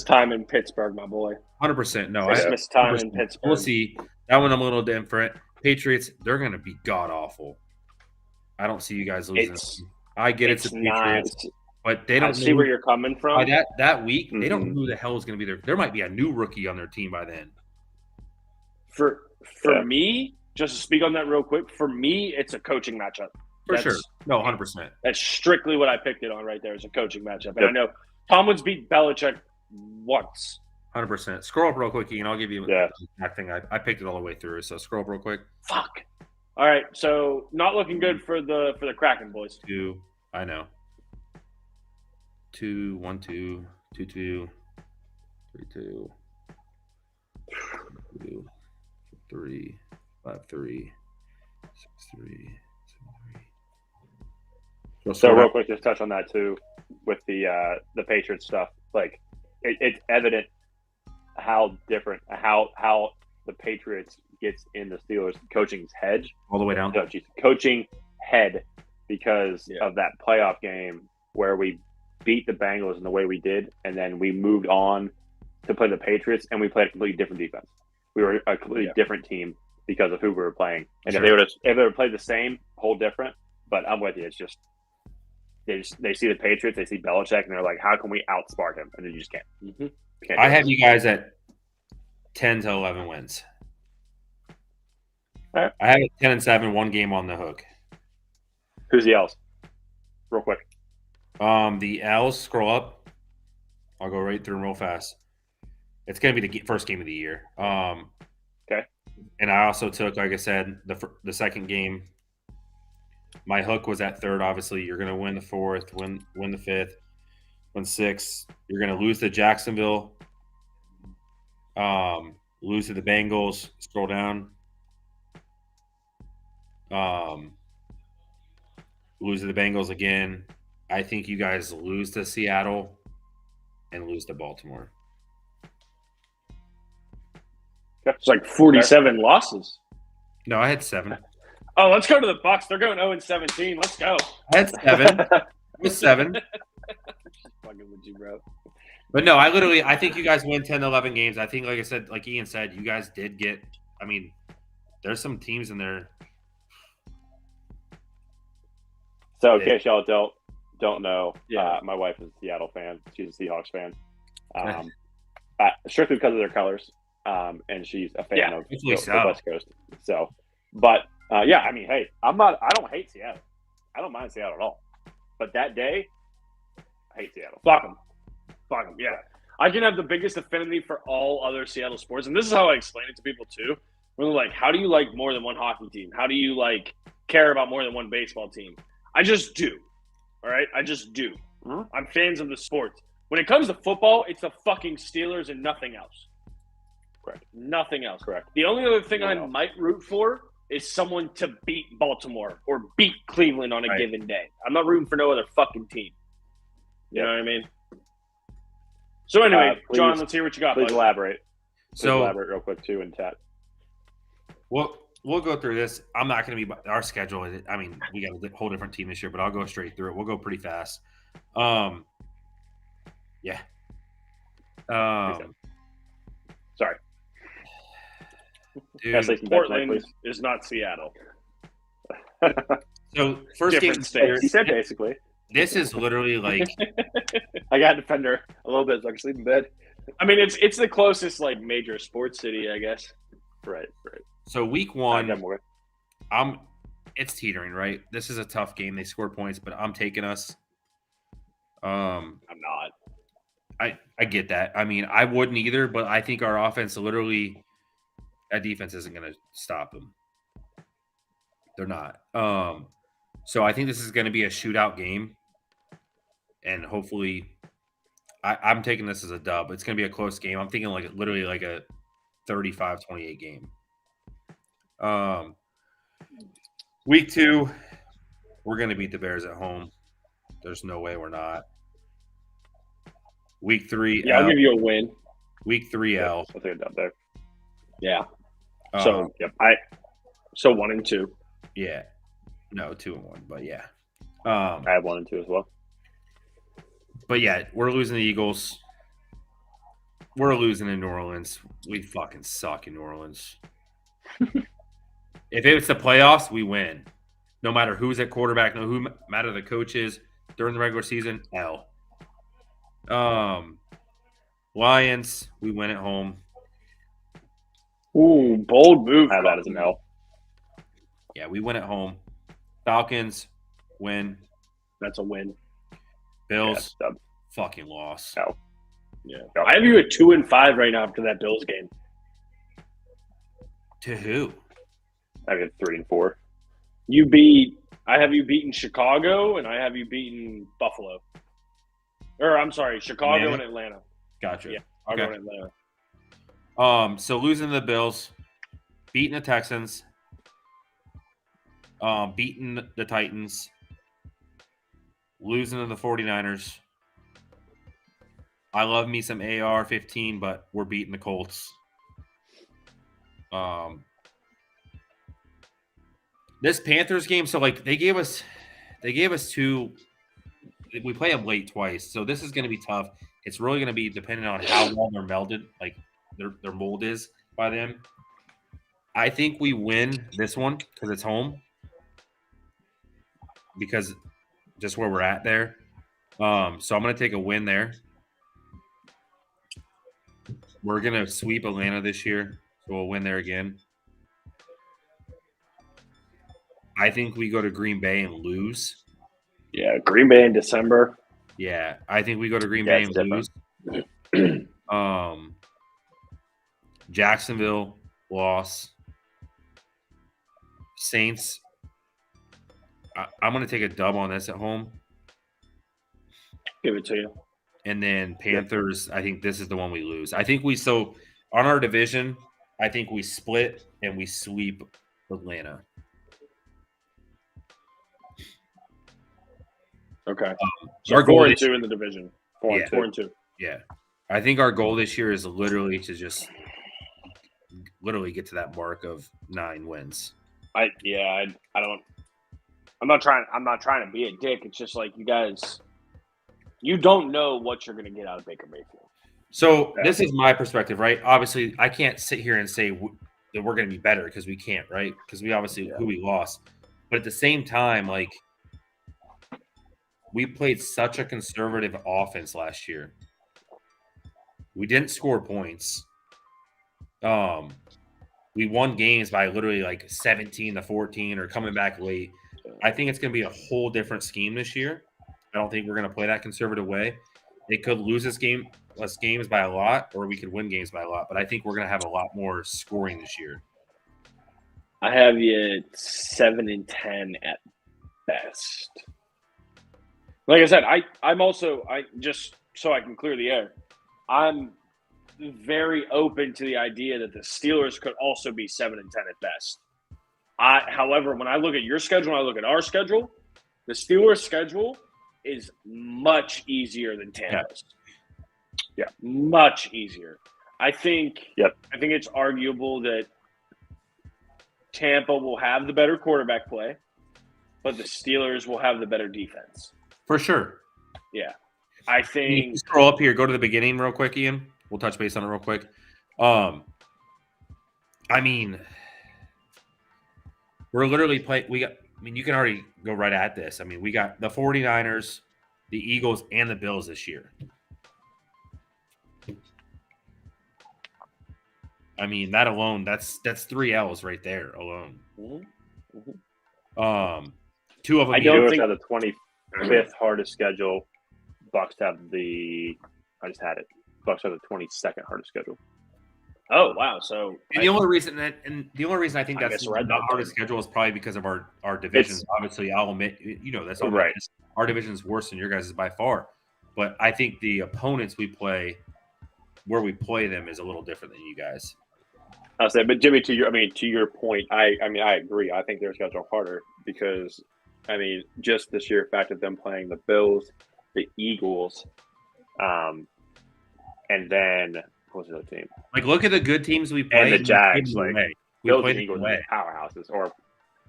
time in Pittsburgh, my boy. 100%. No, Christmas time in Pittsburgh. We'll see. That one I'm a little different. Patriots, they're going to be god awful. I don't see you guys losing. I get it's the Patriots, but they don't. I see where you're coming from. By that week, they don't know who the hell is going to be there. There might be a new rookie on their team by then. For me, just to speak on that real quick, for me, it's a coaching matchup. For sure. No, 100%. That's strictly what I picked it on right there. Is a coaching matchup. And I know Tomlin's beat Belichick once. 100%. Scroll up real quick, and I'll give you that thing. I picked it all the way through, so scroll up real quick. Fuck. All right, so not looking good for the Kraken boys. 2, I know. 2, 1, 2, 2, 2, 3, 2, 2, 3, 5, 3, 6, 3, 7, 3. So real quick, just touch on that too with the Patriots stuff. Like it's evident how different how the Patriots gets in the Steelers coaching's head all the way down. No, coaching head because of that playoff game where we beat the Bengals in the way we did, and then we moved on to play the Patriots, and we played a completely different defense. We were a completely different team because of who we were playing. And if they would have played the same, whole different. But I'm with you. It's just they see the Patriots, they see Belichick, and they're like, how can we outsmart him? And then you just can't. Can't I have you guys at 10 to 11 wins. All right. I have it 10-7, one game on the hook. Who's the L's? Real quick. The L's, scroll up. I'll go right through them real fast. It's going to be the first game of the year. Okay. And I also took, like I said, the second game. My hook was at third. Obviously, you're going to win the fourth, win the fifth, win sixth. You're going to lose to Jacksonville. Lose to the Bengals. Scroll down. Lose to the Bengals again. I think you guys lose to Seattle and lose to Baltimore. It's like 47 losses. No, I had 7. Oh, let's go to the Bucks. They're going 0-17. Let's go. I had 7. It was 7. Just fucking with you, bro. But no, I think you guys win 10 to 11 games. I think, like I said, like Ian said, you guys did get. I mean, there's some teams in there. So, in case y'all don't know, my wife is a Seattle fan. She's a Seahawks fan. Strictly because of their colors. And she's a fan of the West Coast. So, but I mean, hey, I don't hate Seattle. I don't mind Seattle at all. But that day, I hate Seattle. Fuck them. Yeah. I can have the biggest affinity for all other Seattle sports. And this is how I explain it to people too. We're like, how do you like more than one hockey team? How do you care about more than one baseball team? I just do. All right? I just do. Mm-hmm. I'm fans of the sport. When it comes to football, it's the fucking Steelers and nothing else. Correct. Nothing else. Correct. The only other thing I might root for is someone to beat Baltimore or beat Cleveland on a Right. given day. I'm not rooting for no other fucking team. You know what I mean? So anyway, Please- John, let's hear what you got. Please bud. elaborate. Please So elaborate real quick too, and Tat. we'll go through this. I'm not going to be our schedule. I mean, we got a whole different team this year, but I'll go straight through it. We'll go pretty fast. Yeah. Sorry, Dude, Can I say some bets, Portland please? is not Seattle. so first game Different of the states. year, He said basically. this is literally like I got to defend her a little bit so I can sleep in bed. I mean, it's the closest like major sports city, I guess. Right. so week I one. got more. It's teetering, right? This is a tough game. They score points, but I'm taking us. I'm not. I get that. I mean, I wouldn't either, but I think our offense literally, that defense isn't going to stop them. They're not. So I think this is going to be a shootout game, and hopefully, I'm taking this as a dub. It's going to be a close game. I'm thinking like literally like a 35-28 game. Week 2, we're going to beat the Bears at home. There's no way we're not. Week 3, Yeah, I'll L. give you a win. Week 3, L. I think I'm there. Yeah. So Um, So 1 and 2. yeah, no, 2 and 1, but yeah. I have 1 and 2 as well. But yeah, we're losing the Eagles. We're losing in New Orleans. We fucking suck in New Orleans. If it's the playoffs, we win. No matter who's at quarterback, no matter the coach is during the regular season, L. Lions, we win at home. Ooh, bold move. I have that as an L. Yeah, we win at home. Falcons, win. That's a win. Bills, Yeah, dub. fucking loss. L. Yeah. Yep. I have you at 2 and 5 right now after that Bills game. To who? I have 3 and 4. I have you beaten Chicago and I have you beaten Buffalo. Or I'm sorry, Chicago and Atlanta. Gotcha. Yeah, Okay. Chicago and Atlanta. So losing to the Bills, beating the Texans, beating the Titans, losing to the 49ers. I love me some AR-15, but we're beating the Colts. This Panthers game, so like they gave us 2. We play them late twice, so this is going to be tough. It's really going to be dependent on how well they're melded, like their mold is by them. I think we win this one because it's home, because just where we're at there. So I'm going to take a win there. We're going to sweep Atlanta this year, so we'll win there again. I think we go to Green Bay and lose. Yeah, Green Bay in December. Yeah, I think we go to Green Yeah, Bay it's and lose. Jacksonville, loss. Saints, I'm going to take a dub on this at home. Give it to you. And then Panthers, I think this is the one we lose. I think on our division, I think we split and we sweep Atlanta. Okay. Our So goal 4 and this- 2 in the division. 4 Yeah. and 2. Yeah. I think our goal this year is literally to just literally get to that mark of 9 wins. I don't. I'm not trying to be a dick. It's just like you guys, you don't know what you're going to get out of Baker Mayfield. So this is my perspective, right? Obviously, I can't sit here and say that we're going to be better because we can't, right? Because we obviously who we lost. But at the same time, like we played such a conservative offense last year. We didn't score points. We won games by literally like 17-14 or coming back late. I think it's going to be a whole different scheme this year. I don't think we're going to play that conservative way. They could lose us games by a lot, or we could win games by a lot. But I think we're going to have a lot more scoring this year. I have you at 7 and 10 at best. Like I said, I'm also just so I can clear the air. I'm very open to the idea that the Steelers could also be 7 and 10 at best. However, when I look at your schedule, when I look at our schedule, the Steelers' schedule is much easier than Tampa's. Yeah. Much easier. I think. Yep. I think it's arguable that Tampa will have the better quarterback play, but the Steelers will have the better defense. For sure. Yeah. I Can you think. scroll up here, go to the beginning real quick, Ian. We'll touch base on it real quick. I mean, we're literally you can already go right at this. I mean, we got the 49ers, the Eagles, and the Bills this year. I mean, that alone, that's 3 L's right there alone. Two of them. I don't Steelers think- have the 25th hardest schedule. Bucks have the. I just had it. Bucks have the 22nd hardest schedule. Oh wow! So And the only reason I think I that's guess red the dot hardest schedule is probably because of our divisions. Obviously, I'll admit, that's all Right. Our division is worse than your guys' by far. But I think the opponents we play, where we play them, is a little different than you guys. I'll say, but Jimmy, to your point, I agree. I think their schedule harder because, just the sheer fact of them playing the Bills, the Eagles, and then what was the other team? Like, look at the good teams we play. And the Jags, We Bills play and them Eagles away. are powerhouses, or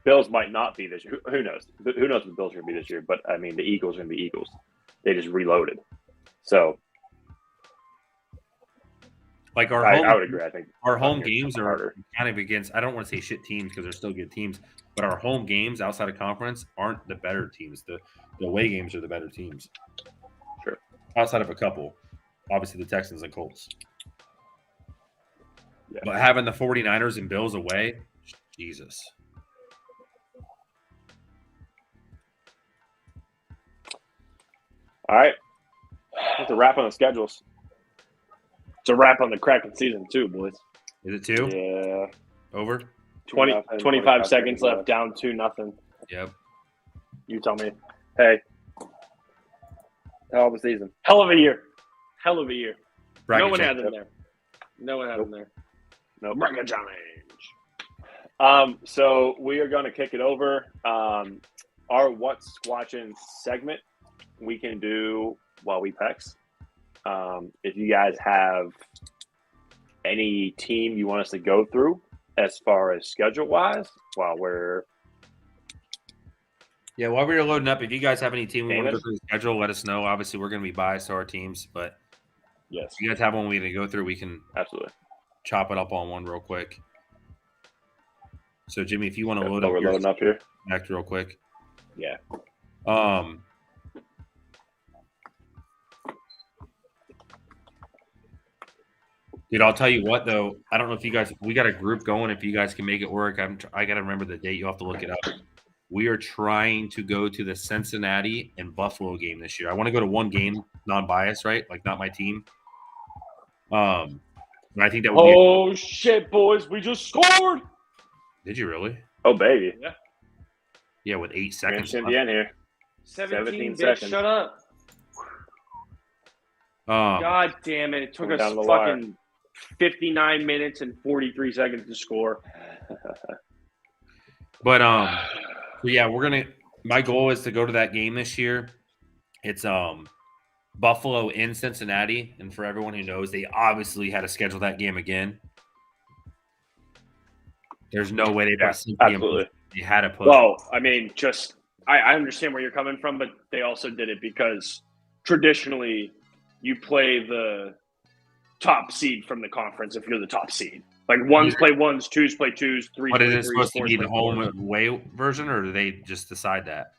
Bills might not be this year. Who knows? Who knows what the Bills are going to be this year? But the Eagles are going to be Eagles. They just reloaded. So, like I would agree. I think our home games are harder. kind of against. I don't want to say shit teams because they're still good teams, but our home games outside of conference aren't the better teams. The away games are the better teams. Sure. Outside of a couple, obviously the Texans and Colts. Yeah. But having the 49ers and Bills away, Jesus. All right. That's a wrap on the schedules. it's a wrap on the Kraken season too, boys. Is it 2? Yeah. Over? 25 seconds left, down 2-0. Yep. You tell me. Hey. Hell of a season. Hell of a year. Hell of a year. Bracket no one check. had them there. No one had them there. Nope. Bracket challenge. So we are going to kick it over. Our What's Squatchin segment we can do while we PEX. If you guys have any team you want us to go through as far as schedule-wise, while we're While we were loading up, if you guys have any team we want to go David? through the schedule, let us know. Obviously, we're going to be biased to our teams, but yes, if you guys have one we need to go through, we can absolutely. chop it up on one real quick. So, Jimmy, if you want to load So up we're your loading up here. next real quick. Yeah. Dude, I'll tell you what, though. I don't know if you guys – we got a group going. If you guys can make it work, I got to remember the date. You'll have to look it up. We are trying to go to the Cincinnati and Buffalo game this year. I want to go to one game, non-biased, right? Like, not my team. And I think that would be Oh, shit, boys. We just scored. Did you really? Oh, baby. Yeah, with 8 seconds Mentioned left. the end here. 17 bitch, seconds. Shut up. God damn it. It took Going us down the fucking 59 minutes and 43 seconds to score. But so yeah, we're gonna. My goal is to go to that game this year. It's Buffalo in Cincinnati, and for everyone who knows, they obviously had to schedule that game again. There's no way they absolutely. They had to put. Well, I mean, I understand where you're coming from, but they also did it because traditionally you play the top seed from the conference if you're the top seed. Like ones play ones, twos play twos, threes But play is it threes, supposed to fours be play the home fours. away version, or do they just decide that?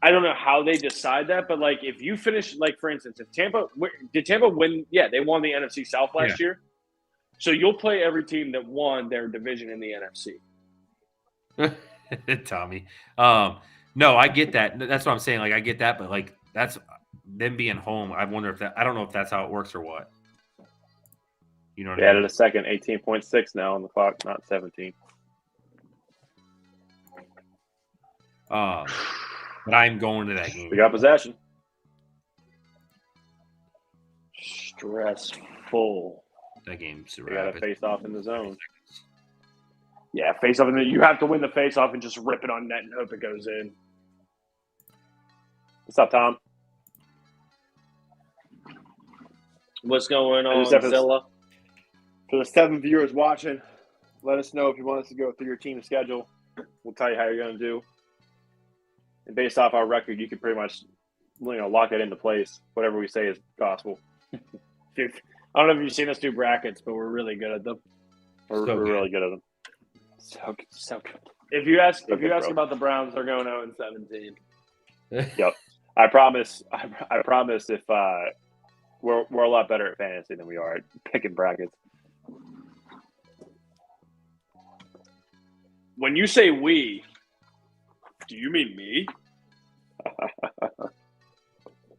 I don't know how they decide that, but like if you finish, like for instance, if did Tampa win? Yeah, they won the NFC South last year. So you'll play every team that won their division in the NFC. Tommy. No, I get that. That's what I'm saying. Like, I get that, but like that's them being home. I wonder if I don't know if that's how it works or what. You know what They I mean? added a second, 18.6 now on the clock, not 17. But I'm going to that game. We got possession. Stressful. That game's a We got wrap. to face off in the zone. Yeah, face off, and then you have to win the face off and just rip it on net and hope it goes in. What's up, Tom? What's going on, just have to- Zilla? For the 7 viewers watching, let us know if you want us to go through your team schedule. We'll tell you how you're going to do. And based off our record, you can pretty much, lock that into place. Whatever we say is gospel. Dude, I don't know if you've seen us do brackets, but we're really good at them. We're really good at them. So good. If you ask So good, bro. about the Browns, they're going 0-17. Yep. I promise. I promise. If we're a lot better at fantasy than we are at picking brackets. When you say we, do you mean me?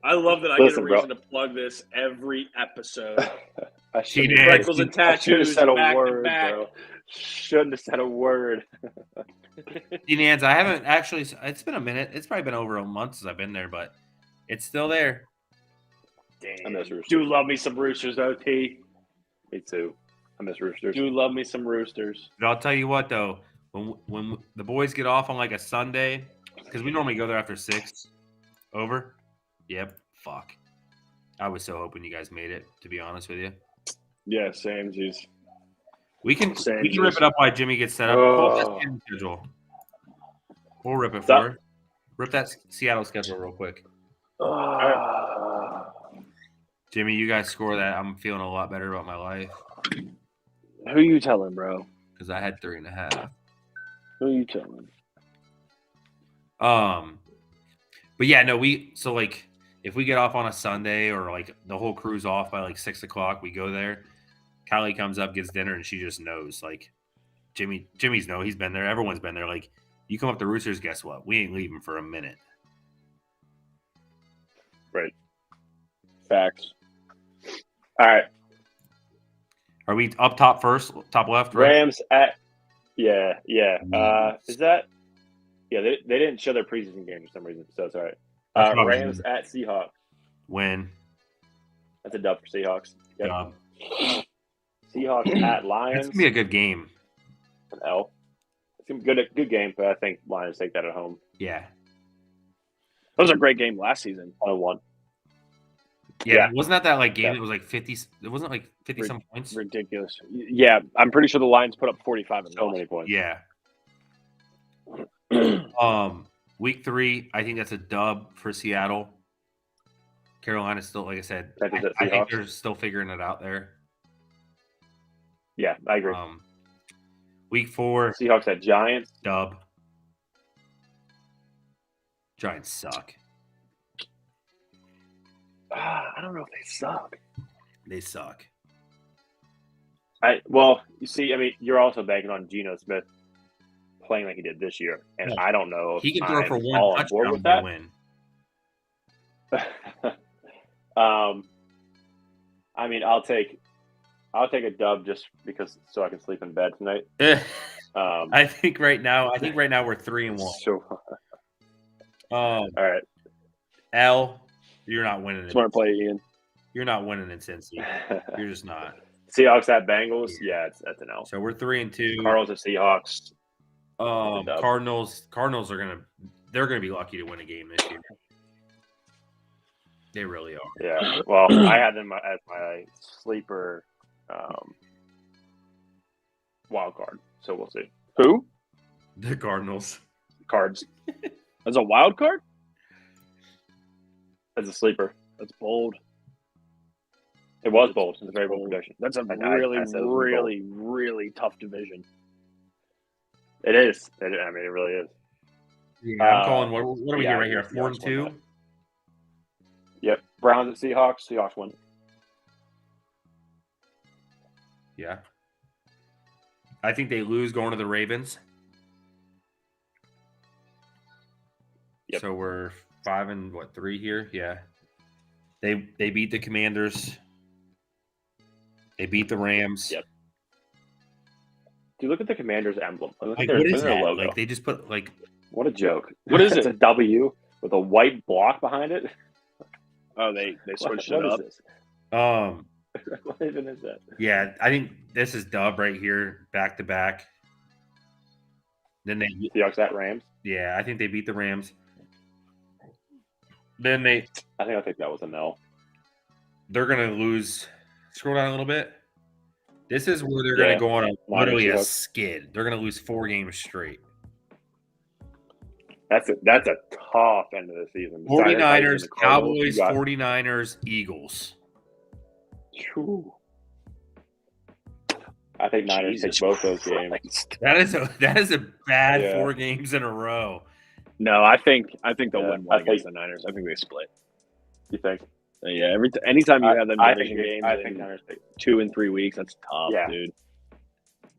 I love that I Listen, get a reason to plug this every episode. I She shouldn't did. Freckles and I shouldn't have tattoos said a back to word, back. bro. Shouldn't have said a word. Nans, I haven't actually. It's been a minute. It's probably been over a month since I've been there, but it's still there. I miss Roosters. Do love me some Roosters, OT. Me too. I miss Roosters. Do love me some Roosters. But I'll tell you what, though, when the boys get off on like a Sunday, because we normally go there after 6. Over. Yep. Fuck. I was so hoping you guys made it. To be honest with you, Yeah, samesies. we can Same rip juice. it up while Jimmy gets set up. Oh. Pull that Seattle schedule. We'll rip it Stop. for her. Rip that Seattle schedule real quick. Jimmy, you guys score that. I'm feeling a lot better about my life Who you telling, bro? because I had 3.5. Who you telling? But yeah, no, if we get off on a Sunday or like the whole crew's off by like 6 o'clock, we go there. Kylie comes up, gets dinner, and she just knows. Like Jimmy's he's been there. Everyone's been there. Like you come up to Roosters, guess what? We ain't leaving for a minute. Right. Facts. All right. Are we up top first, top left? Right? Rams at. Yeah. Is that? Yeah, they didn't show their preseason game for some reason, so it's all right. That's probably Rams at Seahawks. Win. That's a dub for Seahawks. Yep. Job. Seahawks at It's Lions. gonna be a good game. An L. It's gonna be good game, but I think Lions take that at home. Yeah. That was a great game last season. 1-1. Yeah. Wasn't that like game? Yeah. It was like 50. It wasn't like 50 some points. Ridiculous. Yeah, I'm pretty sure the Lions put up 45 and So lost. many points. Yeah. Week 3, I think that's a dub for Seattle. Carolina's still, like I said, I think that's I think Seahawks. they're still figuring it out there. Yeah, I agree. Week 4, Seahawks at Giants. dub. Giants suck. I don't know if they suck. They suck. You see, I mean, you're also banking on Geno Smith playing like he did this year, and I don't know if He can throw I'm for all one on board touchdown with and that. win. I mean, I'll take a dub just because so I can sleep in bed tonight. I think right now we're 3-1. So, all right. L, you're not winning it. Smart play, Ian. You're not winning in Cincy. You're just not. Seahawks at Bengals. Yeah, that's an L. So we're 3-2. Cardinals at Seahawks. dub. Cardinals are gonna be lucky to win a game this year. They really are. Yeah. Well, I had them as my sleeper wild card. So we'll see. Who? The Cardinals. Cards As a wild card? as a sleeper. That's bold. It was bold. It's a very bold prediction. That's a I really, said it was really, really tough division. It is. I mean, it really is. Yeah, I'm calling. What do we yeah, get right here? I think Seahawks 4-2. won Yep. Browns at Seahawks. Seahawks win. Yeah. I think they lose going to the Ravens. Yep. So we're 5-3 here. Yeah. They beat the Commanders. They beat the Rams. Yep. Dude, look at the Commander's emblem. Look Like, at what is their that? logo. Like they just put like What a joke. What is It's it? a W with a white block behind it. Oh, they switched What it is up. this? um What even is that? yeah, I think this is dub right here, back to back. Then they, Seahawks at Rams. I think they beat the Rams. Then I think that was a no. they're going to lose. Scroll down a little bit. This is where they're going to go on literally a skid. They're going to lose 4 games straight. That's a tough end of the season. 49ers, Cowboys, 49ers, Eagles. Whew. I think Niners take both those games. That is a bad 4 games in a row. No, I think they'll win one against the Niners. I think they split. You think? Yeah, anytime you have them division games, I think Niners take 2 and 3 weeks. That's tough, dude.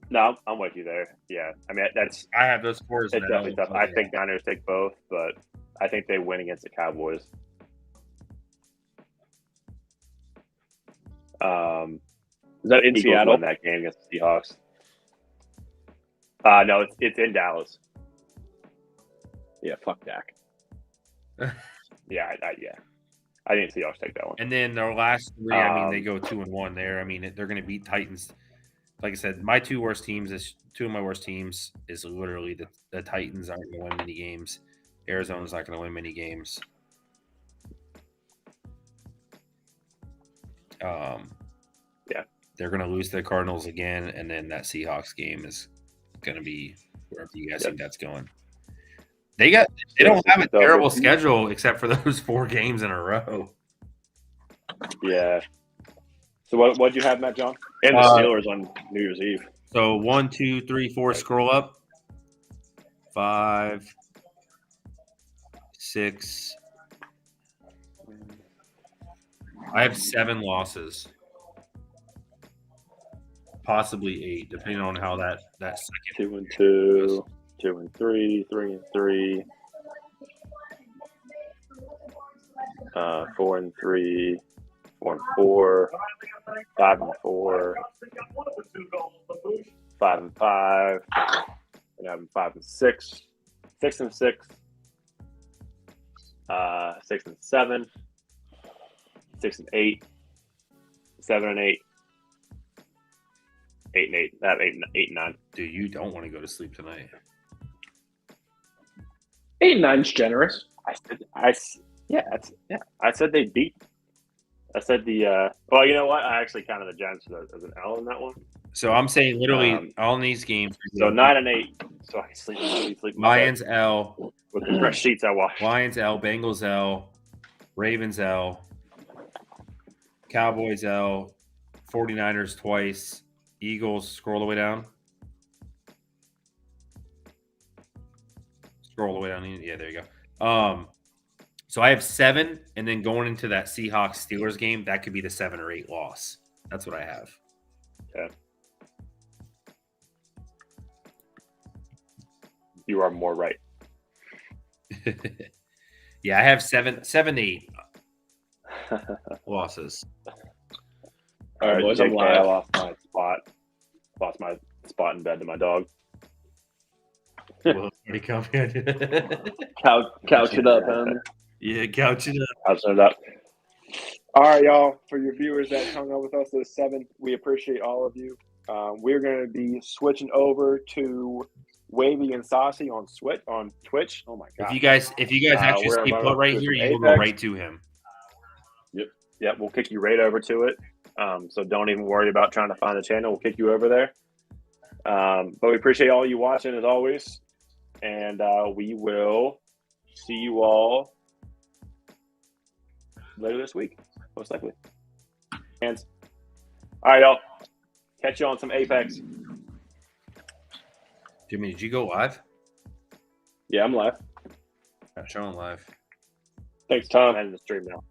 No, I'm with you there. Yeah, I mean I have those scores. It's definitely tough. I think Niners take both, but I think they win against the Cowboys. Is that in Eagles Seattle? win that game against the Seahawks. No, it's in Dallas. Yeah, fuck Dak. Yeah, I think Seahawks take that one. And then their last 3, I mean, they go 2-1 there. I mean, they're going to beat Titans. Like I said, my 2 worst teams is 2 of my worst teams is literally the Titans aren't going to win many games. Arizona's not going to win many games. They're going to lose to the Cardinals again, and then that Seahawks game is going to be wherever you guys think that's going. They don't have a terrible schedule except for those 4 games in a row. Yeah. So what'd you have, Matt John? And the Steelers on New Year's Eve. So 1, 2, 3, 4. Scroll up. 5, 6. I have 7 losses. Possibly 8, depending on how that second 2 and 2, 2 and 3, 3 and 3, 4 and 3, 4 and 4, 5 and 4, 5 and 5, and having 5 and 6, 6 and 6, 6 and 7, 6 and 8, 7 and 8. 8 and 8. That 8 and 9. Dude, you don't want to go to sleep tonight. 8 and 9's generous. I said they beat. I said the. Well, you know what? I actually counted the Giants as an L in that one. So I'm saying literally all these games. So 9 and 8. So I can sleep. Lions L. With the fresh sheets I watched. Lions L. Bengals L. Ravens L. Cowboys L. 49ers twice. Eagles, scroll all the way down. Scroll all the way down. Yeah, there you go. So I have 7, and then going into that Seahawks Steelers game, that could be the 7 or 8 loss. That's what I have. Yeah. You are more right. Yeah, I have 7, 8 losses. All right, boys, Jake, I'm live. I lost my spot. Lost my spot in bed to my dog. Well, pretty confident. Couch it up, man. Yeah, couch it up. Couching it up. All right, y'all. For your viewers that hung out with us those 7, we appreciate all of you. We're going to be switching over to Wavy and Saucy on Twitch. Oh my god! If you guys actually stay put right here, you will go right to him. Yep. We'll kick you right over to it. So don't even worry about trying to find the channel. We'll kick you over there. But we appreciate all you watching as always, and we will see you all later this week, most likely. Hands. All right, y'all. Catch you on some Apex. Jimmy, did you go live? Yeah, I'm live. Showing live. Thanks, Tom. I'm ending the stream now.